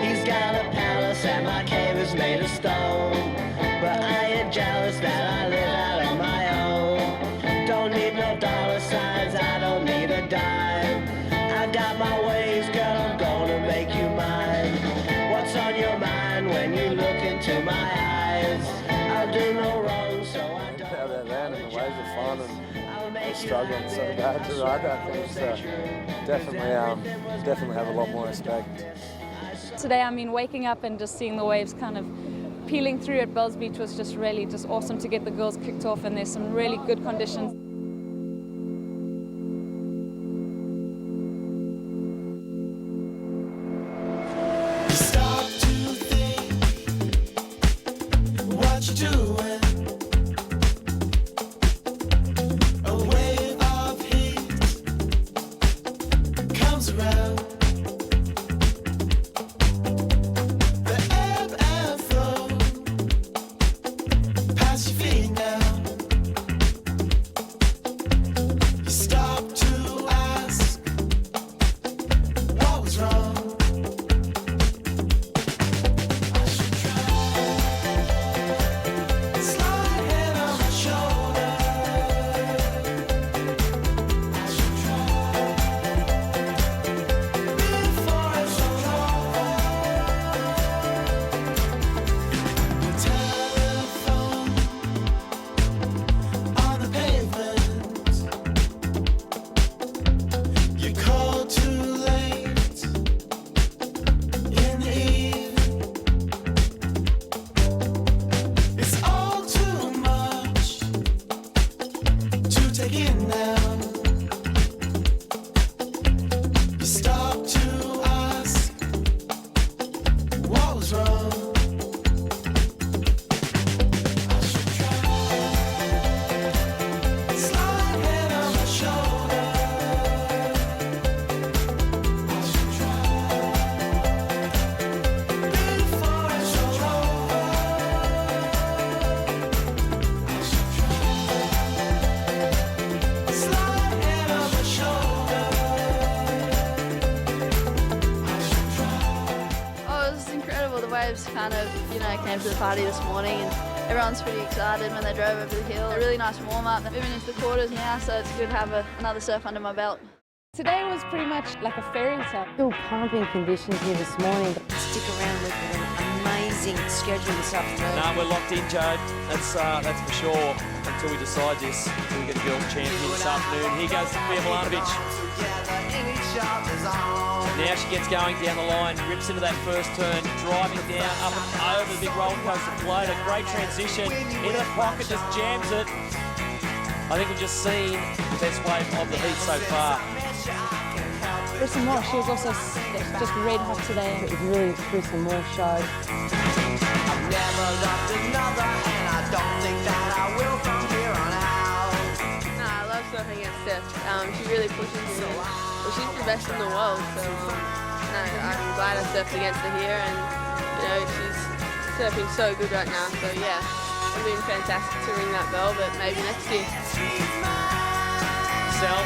He's got a palace and my cave is made of stone. But I ain't jealous that I live out on my own. Don't need no dollar signs, I don't need a dime. I got my ways, girl, I'm gonna make you mine. What's on your mind when you look into my eyes? I'll do no wrong, so I don't. How they're there and the waves are fun, and I'm struggling so bad to ride that thing. So definitely have a lot more respect. Today, I mean, waking up and just seeing the waves kind of peeling through at Bells Beach was just really just awesome to get the girls kicked off, and there's some really good conditions. Stop to think what you're doing. A wave of heat comes around. The ebb and flow past your feet now. You stop to ask what was wrong. Kind of, came to the party this morning, and everyone's pretty excited when they drove over the hill. A really nice warm-up. They're moving into the quarters now, so it's good to have another surf under my belt. Today was pretty much like a fairy tale. Still pumping conditions here this morning. Stick around with an amazing schedule this afternoon. No, we're locked in, Joe. That's for sure. Until we decide this, until we get a girls' champion this afternoon. Here goes Sophia Milanovic. Now she gets going down the line, rips into that first turn, driving down, up and over the big roller coaster float. A great transition into the pocket, just jams it. I think we've just seen the best wave of the heat so far. Carissa Moore, she was also just red hot today. It was really Carissa Moore show. I've never loved another, and I don't think that I will from here on out. No, I love surfing against Steph. She really pushes me. Well, she's the best in the world, so no, I'm glad I surfed against her here, and she's surfing so good right now, so yeah, it's been fantastic to ring that bell, but maybe next year. Sal,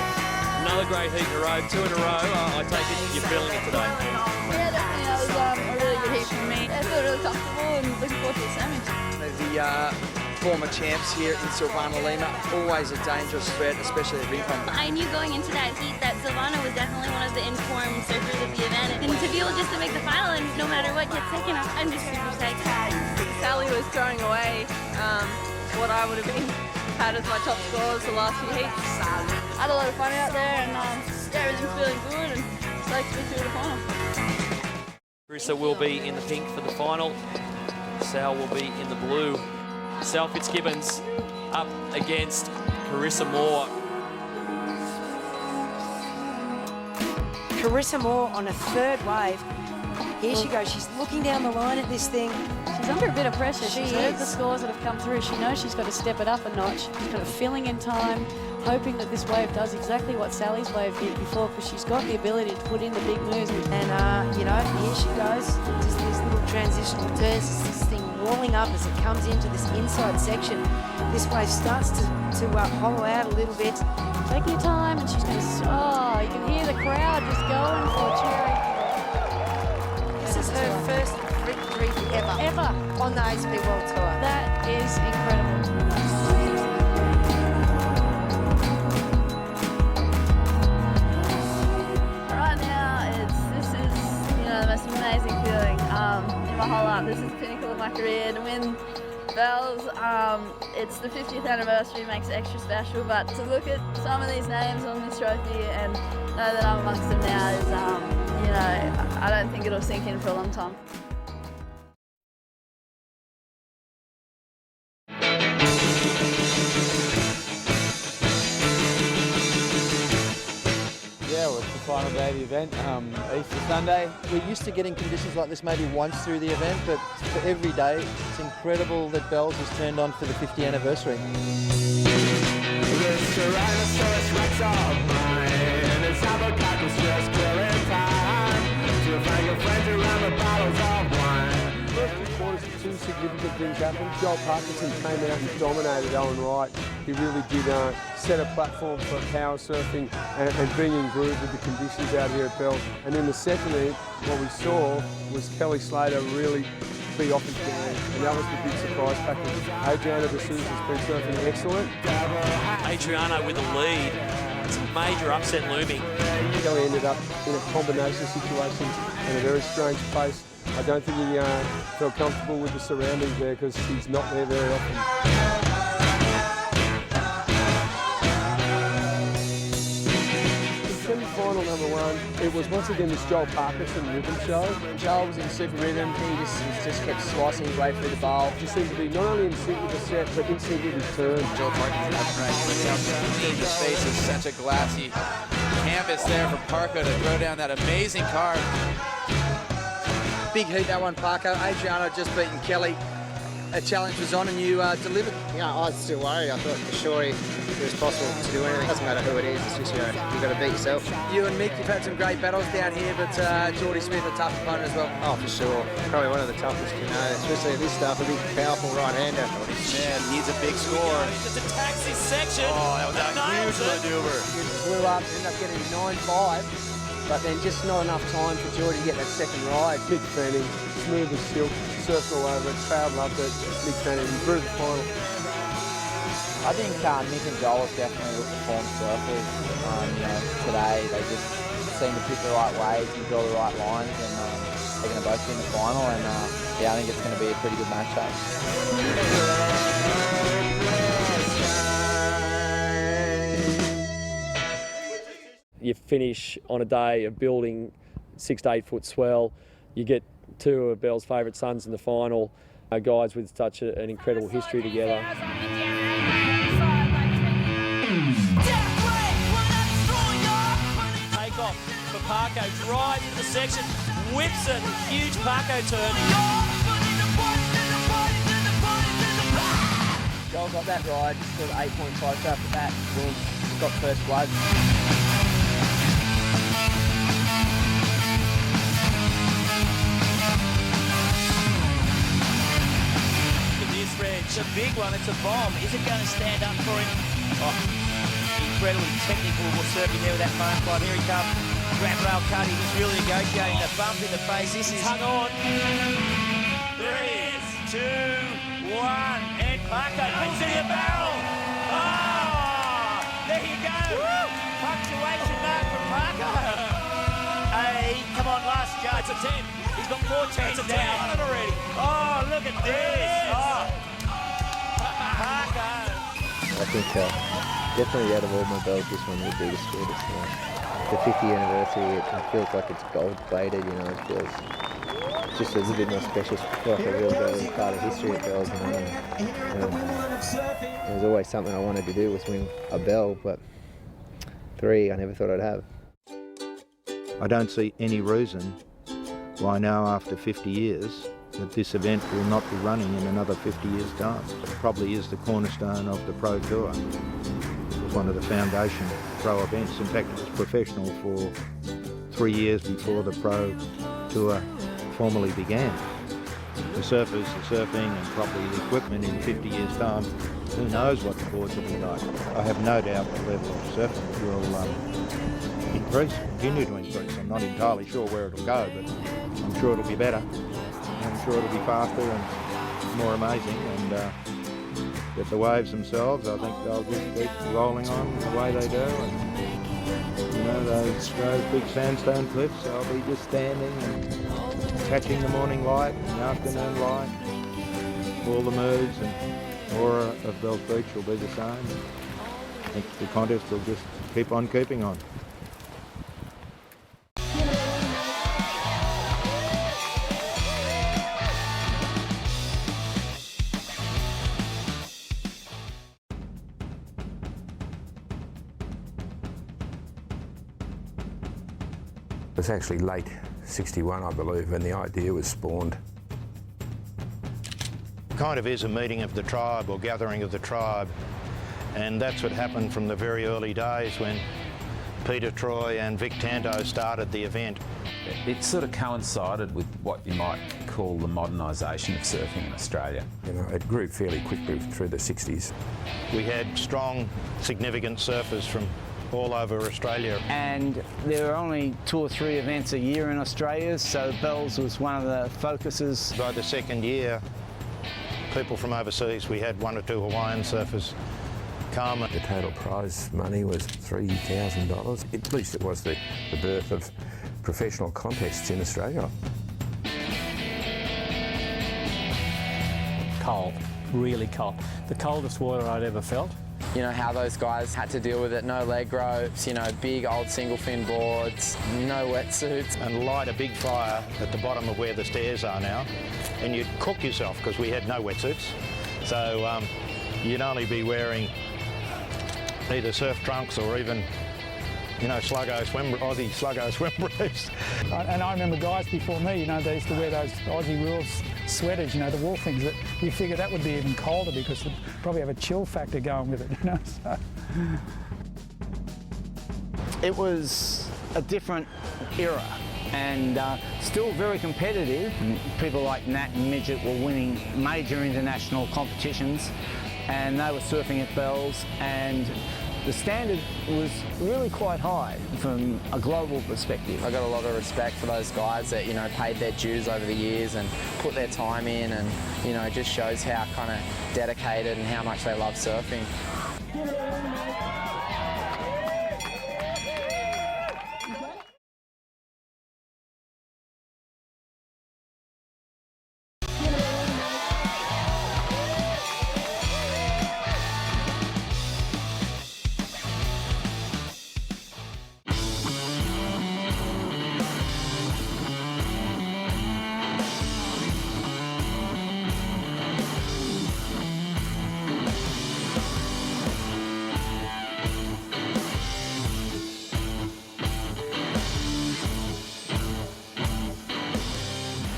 another great heat in a row, 2 in a row. I take it you're feeling it today. Yeah, definitely. That was a really good heat for me. I feel really comfortable and looking forward to the semi. The former champs here in Silvana Lima, always a dangerous threat, especially at Rincon. I knew going into that heat that Silvana was definitely one of the informed surfers of the event, and to be able just to make the final and no matter what get second, I'm just super psyched. Sally was throwing away what I would have had as my top scores the last few heats. I had a lot of fun out there, and yeah, everything's feeling good, and stoked to be through the final. Carissa will be in the pink for the final. Sal will be in the blue. Sal Fitzgibbons up against Carissa Moore. Carissa Moore on a third wave. Here she goes. She's looking down the line at this thing. She's under a bit of pressure. She's heard the is. scores that have come through. She knows she's got to step it up a notch. She's kind of filling in time, hoping that this wave does exactly what Sally's wave did before, because she's got the ability to put in the big moves. And, you know, here she goes. Just these little transitional turns. This thing walling up as it comes into this inside section. This wave starts to hollow out a little bit. Take your time, and she's going to... Oh, you can hear the crowd just going for cheering. This is her first victory ever on the ASP World Tour. That is incredible. Right now, this is the most amazing feeling in my whole life. This is the pinnacle of my career. To win bells, it's the 50th anniversary, makes it extra special. But to look at some of these names on this trophy and know that I'm amongst them now is, I don't think it'll sink in for a long time. Yeah, well, it's the final day of the event, Easter Sunday. We're used to getting conditions like this maybe once through the event, but for every day, it's incredible that Bells has turned on for the 50th anniversary. First 2 quarters, 2 significant things happened. Joel Parkinson came out and dominated Owen Wright. He really did set a platform for power surfing and being in groove with the conditions out here at Bells. And in the second heat, what we saw was Kelly Slater really be off his game, and that was the big surprise factor. Adriana De Souza has been surfing excellent. Adriana with the lead. It's a major upset looming. Kelly ended up in a combination situation in a very strange place. I don't think he felt comfortable with the surroundings there because he's not there very often. Semi-final number 1, it was once again this Joel Parkinson rhythm show. Joel was in super rhythm. He just kept slicing his way through the bowl. He seemed to be not only in sync with the set, but in sync with his turn. Joel Parkinson up right. His face is such a glassy canvas there for Parko to throw down that amazing card. Big heat that one, Parko. Adriana just beaten Kelly. A challenge was on and you delivered. I was still worried. I thought for sure it was possible to do anything. It doesn't matter who it is. It's just you've got to beat yourself. You and Mick, you've had some great battles down here, but Geordie Smith a tough opponent as well. Oh, for sure. Probably one of the toughest, especially this stuff. A big, powerful right-hander. Man, needs a big score. Just attacks this section. Oh, that was a huge maneuver. He blew up, ended up getting 9-5. But then just not enough time for Geordie to get that second ride. Mick Fanning, smooth as silk, surfed all over it, crowd loved it. Mick Fanning improved the final. I think Mick and Joel have definitely performed surfers. Today they just seem to pick the right waves and draw the right lines, and they're going to both be in the final. And I think it's going to be a pretty good matchup. You finish on a day of building 6 to 8 foot swell. You get 2 of Bell's favourite sons in the final, guys with such an incredible history together. Take off for Parko, drives into the section, whips it, huge Parko turn. Joel got that ride, sort of 8.5 after that, boom, got first blood. It's a big one. It's a bomb. Is it going to stand up for him? Oh, incredibly technical surfing there with that foam climb. Here he comes. Grant Rail Cuddy was really negotiating the bump in the face. This is hung on. 3, 2, 1, and Parker pulls it in a barrel. Oh, there you go. Woo! Punctuation mark from Parker. Hey, come on, last judge. It's a 10. He's got 4 10s down already. Oh, look at this. Oh, Parker. I think definitely out of all my bells, this one would be the sweetest. The 50th anniversary, it feels like it's gold plated, you know, it feels just a bit more special, like a real part of history at bells, you know. There was always something I wanted to do was win a bell, but 3 I never thought I'd have. I don't see any reason why now, after 50 years, that this event will not be running in another 50 years' time. It probably is the cornerstone of the Pro Tour. It was one of the foundation pro events. In fact, it was professional for 3 years before the Pro Tour formally began. The surfers, the surfing and probably the equipment in 50 years' time, who knows what the boards will be like. I have no doubt the level of surfing will increase, continue to increase. I'm not entirely sure where it'll go, but I'm sure it'll be better. I'm sure it'll be faster and more amazing. And but the waves themselves, I think they'll just keep rolling on the way they do. And you know, those big sandstone cliffs, I'll be just standing and catching the morning light and the afternoon light. All the moods and aura of Bells Beach will be the same. I think the contest will just keep on keeping on. It was actually late 61, I believe, when the idea was spawned. Kind of is a meeting of the tribe or gathering of the tribe, and that's what happened from the very early days when Peter Troy and Vic Tanto started the event. It sort of coincided with what you might call the modernisation of surfing in Australia. You know, it grew fairly quickly through the 60s. We had strong, significant surfers from all over Australia. And there were only 2 or 3 events a year in Australia, so Bells was one of the focuses. By the second year, people from overseas, we had 1 or 2 Hawaiian surfers come. The total prize money was $3,000. At least it was the birth of professional contests in Australia. Cold, really cold. The coldest water I'd ever felt. You know, how those guys had to deal with it, no leg ropes, you know, big old single fin boards, no wetsuits. And light a big fire at the bottom of where the stairs are now, and you'd cook yourself because we had no wetsuits. So you'd only be wearing either surf trunks or even, you know, Aussie Sluggo swim briefs. And I remember guys before me, you know, they used to wear those Aussie rules sweaters, you know, the wool things that you figure that would be even colder because it'd probably have a chill factor going with it, you know. So. It was a different era and still very competitive. People like Nat and Midget were winning major international competitions and they were surfing at Bells, and the standard was really quite high from a global perspective. I got a lot of respect for those guys that, you know, paid their dues over the years and put their time in, and, you know, it just shows how kind of dedicated and how much they love surfing.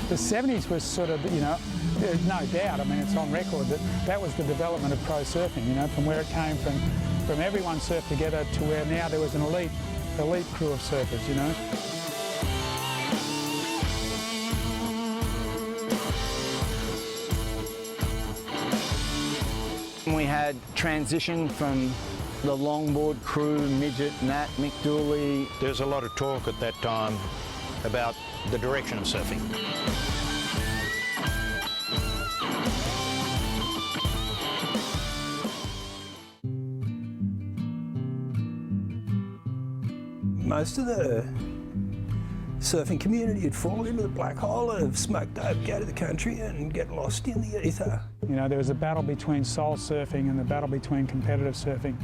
The 70s was sort of, you know, there's no doubt, I mean, it's on record that that was the development of pro surfing, you know, from where it came from everyone surfed together to where now there was an elite crew of surfers, you know. we had transition from the longboard crew, Midget, Nat, Mick Dooley. There's a lot of talk at that time about the direction of surfing. Most of the surfing community had fallen into the black hole of smoke dope, go to the country and get lost in the ether. You know, there was a battle between soul surfing and the battle between competitive surfing.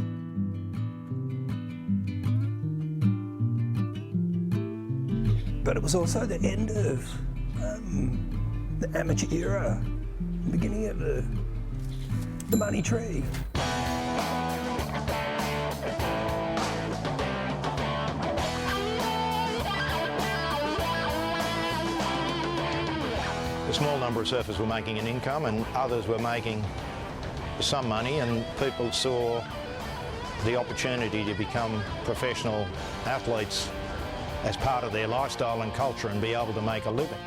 But it was also the end of the amateur era, the beginning of the money tree. A small number of surfers were making an income and others were making some money, and people saw the opportunity to become professional athletes as part of their lifestyle and culture and be able to make a living.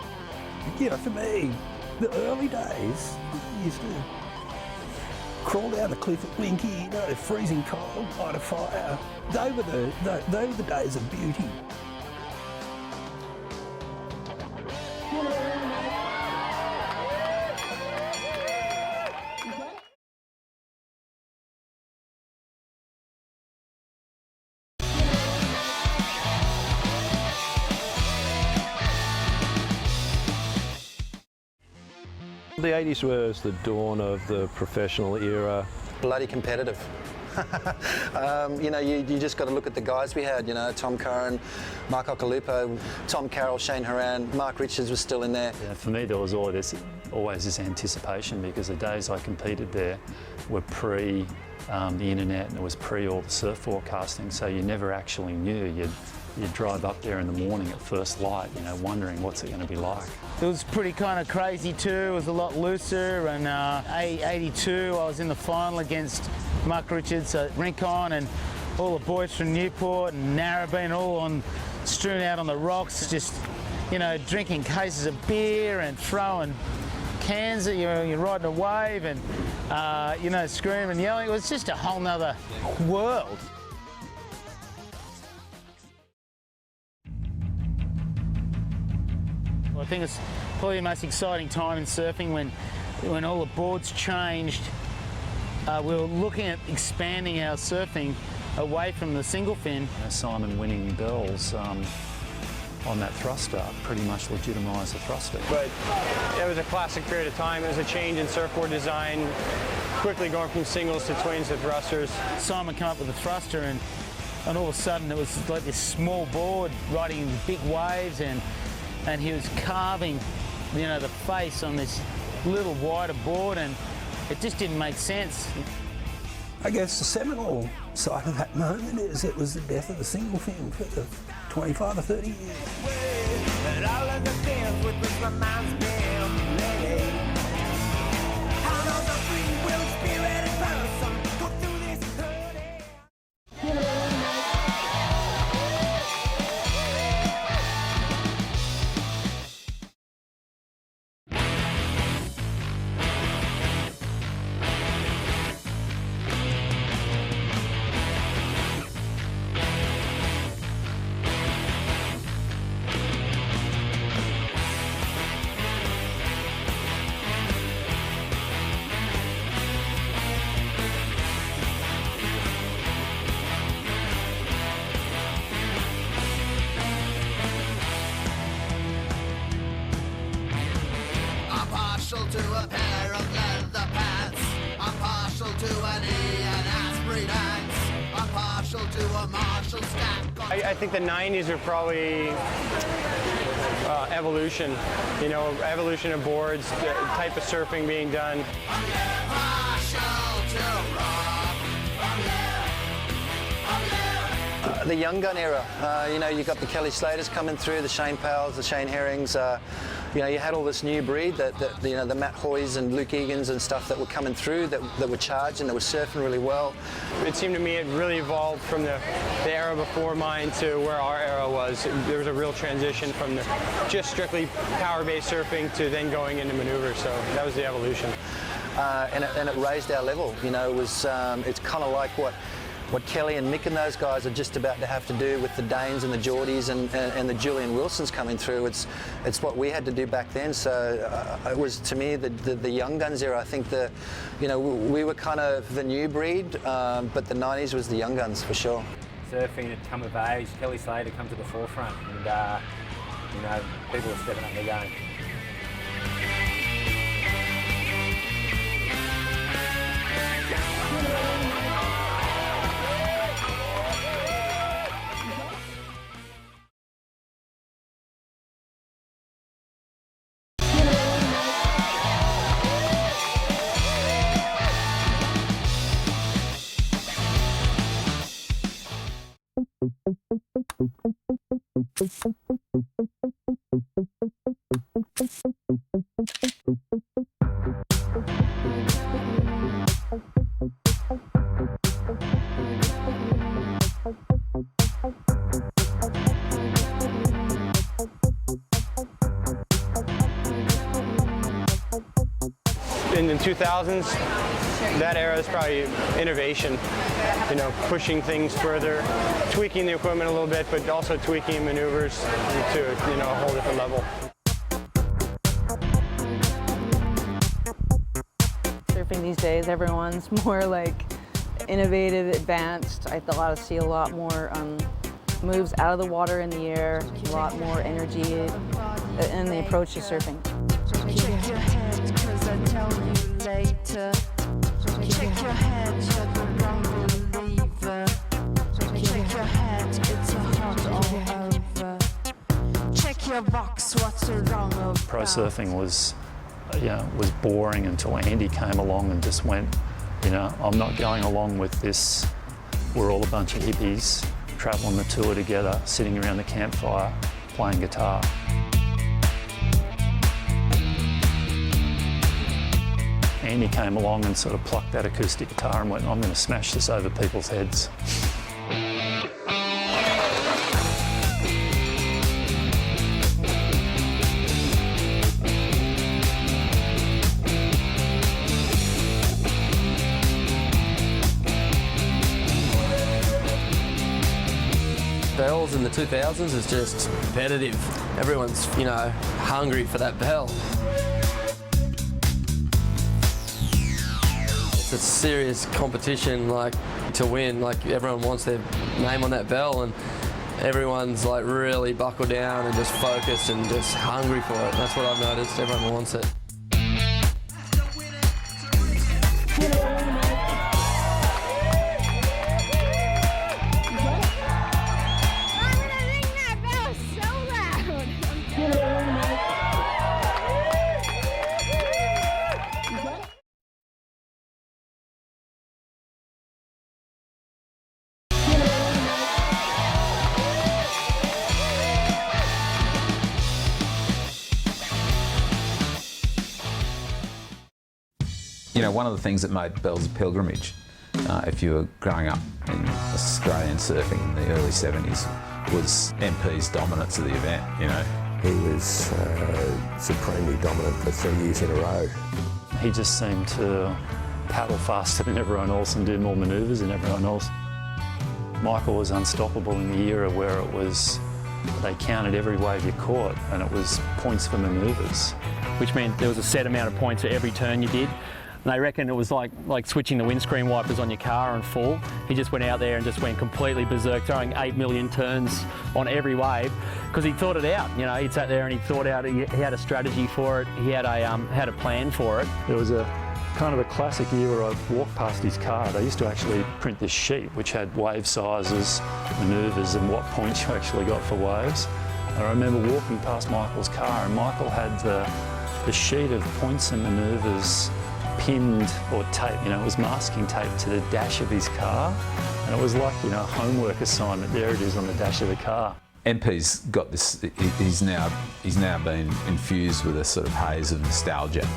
You know, for me, the early days, you used to crawl down the cliff at Winky, you know, freezing cold, light a fire. They were the days of beauty. The 80s was the dawn of the professional era. Bloody competitive. You know, you just got to look at the guys we had, you know, Tom Curran, Mark Occhilupo, Tom Carroll, Shane Horan, Mark Richards was still in there. Yeah, for me, there was always this anticipation, because the days I competed there were pre the internet and it was pre all the surf forecasting, so you never actually knew. You'd drive up there in the morning at first light, you know, wondering what's it going to be like. It was pretty kind of crazy too. It was a lot looser, and 82 I was in the final against Mark Richards at Rincon, and all the boys from Newport and Narrabeen all strewn out on the rocks, just, you know, drinking cases of beer and throwing cans at you. You're riding a wave and, you know, screaming, yelling. It was just a whole nother world. I think it's probably the most exciting time in surfing when all the boards changed. We were looking at expanding our surfing away from the single fin. Simon winning bells on that thruster pretty much legitimised the thruster. But it was a classic period of time. It was a change in surfboard design, quickly going from singles to twins to thrusters. Simon came up with a thruster, and all of a sudden it was like this small board riding big waves, and he was carving, you know, the face on this little wider board, and it just didn't make sense. I guess the seminal side of that moment is it was the death of the single fin for the 25 or 30 years. And all of the things with which reminds me of you, lady. How does a free will spirited person go through this hurting? To a pair of leather pants, I'm partial to an Ian Asprey dance, I'm partial to a Marshall stack. I think the 90s are probably evolution, you know, evolution of boards, the type of surfing being done. The young gun era, you know, you got the Kelly Slaters coming through, the Shane Powells, the Shane Herrings. You know, you had all this new breed, you know, the Matt Hoys and Luke Egans and stuff that were coming through, that were charged and that were surfing really well. It seemed to me it really evolved from the era before mine to where our era was. There was a real transition from just strictly power-based surfing to then going into maneuver, so that was the evolution. and it raised our level. You know, it was it's kind of like what Kelly and Mick and those guys are just about to have to do with the Danes and the Geordies and the Julian Wilsons coming through. It's what we had to do back then. So it was, to me, the young guns era. I think we were kind of the new breed, but the 90s was the young guns for sure. Surfing had come of age. Kelly Slater come to the forefront, and people are stepping up their game. In the 2000s, that era is probably innovation, pushing things further, tweaking the equipment a little bit, but also tweaking maneuvers to a whole different level. Surfing these days, everyone's more like innovative, advanced. I see a lot more moves out of the water in the air, a lot more energy in the approach to surfing. Check your head, 'cause I tell you later. Check your head, you're the wrong believer. Check your head, it's a hot all over. Check your box, what's wrong about? Pro surfing was boring until Andy came along and just went, I'm not going along with this. We're all a bunch of hippies travelling the tour together, sitting around the campfire, playing guitar. Andy came along and sort of plucked that acoustic guitar and went, I'm going to smash this over people's heads. Bells in the 2000s is just competitive. Everyone's, hungry for that bell. It's a serious competition, to win. Everyone wants their name on that bell, and everyone's really buckled down and just focused and just hungry for it. That's what I've noticed. Everyone wants it. One of the things that made Bells a pilgrimage, if you were growing up in Australian surfing in the early 70s, was MP's dominance of the event, He was supremely dominant for 3 years in a row. He just seemed to paddle faster than everyone else and do more manoeuvres than everyone else. Michael was unstoppable in the era where it was, they counted every wave you caught and it was points for manoeuvres. Which meant there was a set amount of points for every turn you did. And they reckon it was like switching the windscreen wipers on your car and full. He just went out there and just went completely berserk, throwing 8 million turns on every wave because he thought it out. He sat there and he thought out. He had a strategy for it. He had a plan for it. There was a kind of a classic year where I walked past his car. They used to actually print this sheet which had wave sizes, manoeuvres, and what points you actually got for waves. And I remember walking past Michael's car, and Michael had the sheet of points and manoeuvres pinned or taped, it was masking tape to the dash of his car, and it was like, a homework assignment. There it is on the dash of the car. MP's got this, he's now been infused with a sort of haze of nostalgia,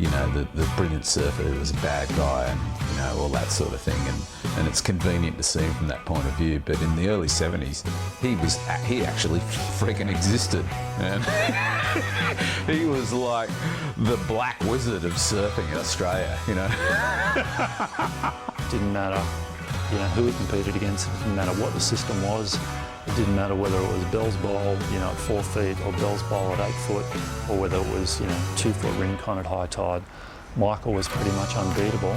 you know, the brilliant surfer who was a bad guy and, you know, all that sort of thing. And it's convenient to see him from that point of view. But in the early 70s, he actually freaking existed. And he was like the black wizard of surfing in Australia, you know. Didn't matter, you know, who he competed against. It didn't matter what the system was. It didn't matter whether it was Bell's Bowl, you know, at 4 feet or Bell's Bowl at 8 foot, or whether it was, you know, 2 foot ring con at high tide. Michael was pretty much unbeatable.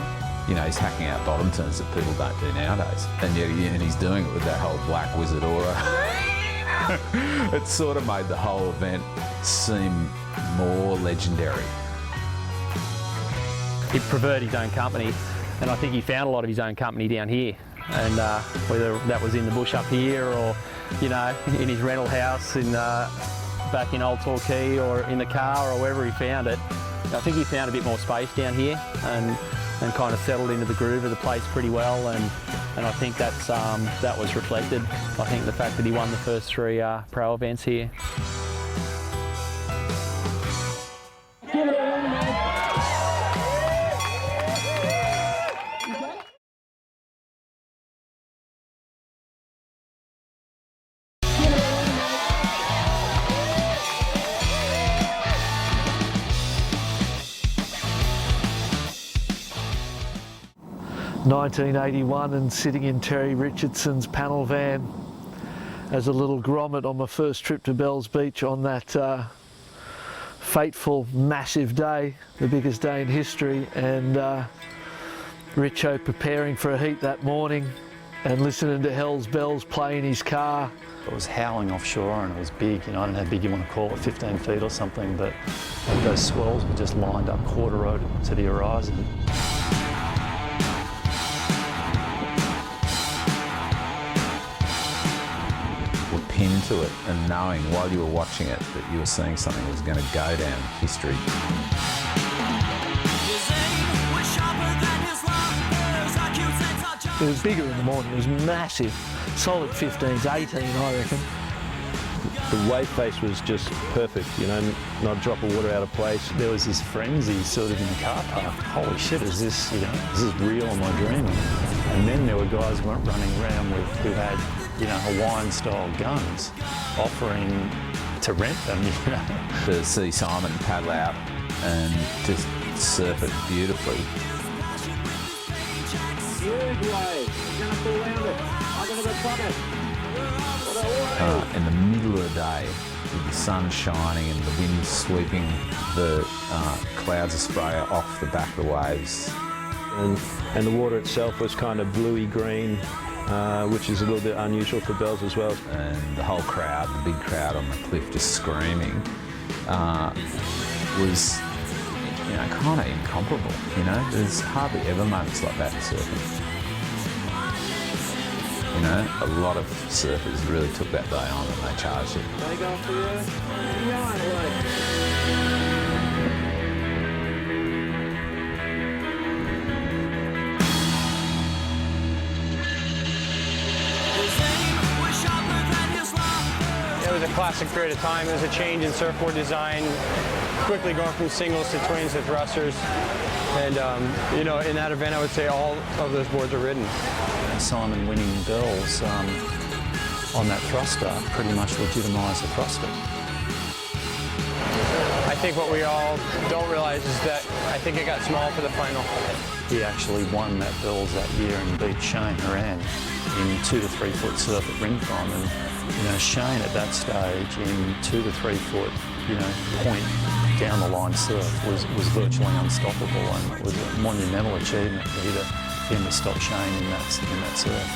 You know, he's hacking out bottom turns that people don't do nowadays. And yet he's doing it with that whole black wizard aura. It sort of made the whole event seem more legendary. He preferred his own company, and I think he found a lot of his own company down here. And whether that was in the bush up here or, you know, in his rental house in back in Old Torquay or in the car or wherever he found it, I think he found a bit more space down here and kind of settled into the groove of the place pretty well. And I think that's that was reflected. I think the fact that he won the first 3 pro events here. Give it a run, man. 1981 and sitting in Terry Richardson's panel van as a little grommet on my first trip to Bells Beach on that fateful, massive day, the biggest day in history, and Richo preparing for a heat that morning and listening to Hell's Bells play in his car. It was howling offshore and it was big, you know, I don't know how big you want to call it, 15 feet or something, but those swells were just lined up corduroy to the horizon. Pinned to it and knowing while you were watching it that you were seeing something that was going to go down history. It was bigger in the morning, it was massive, solid 15s, 18 I reckon. The wave face was just perfect, you know, not a drop of water out of place. There was this frenzy sort of in the car park. Holy shit, is this, you know, is this real or am I dreaming? And then there were guys running around who had, you know, Hawaiian-style guns, offering to rent them, you know. To see Simon paddle out and just surf it beautifully. Huge wave. He's going to pull around it. I'm going to go fuck it. In the middle of the day, with the sun shining and the wind sweeping the clouds of spray off the back of the waves. And the water itself was kind of bluey green, which is a little bit unusual for Bells as well. And the whole crowd, the big crowd on the cliff just screaming, was, you know, kind of incomparable, you know. There's hardly ever moments like that in surfing. You know, a lot of surfers really took that day on and they charged it. They go for you. Right, like. It was a classic period of time. There was a change in surfboard design, quickly going from singles to twins to thrusters. And, you know, in that event, I would say all of those boards are ridden. Simon winning Bells on that thruster pretty much legitimised the thruster. I think what we all don't realise is that I think it got small for the final. He actually won that Bells that year and beat Shane Horan in 2 to 3 foot surf at Rincon. And, you know, Shane at that stage in 2 to 3 foot, you know, point down the line surf was virtually unstoppable, and it was a monumental achievement for him to stop Shane in that surf.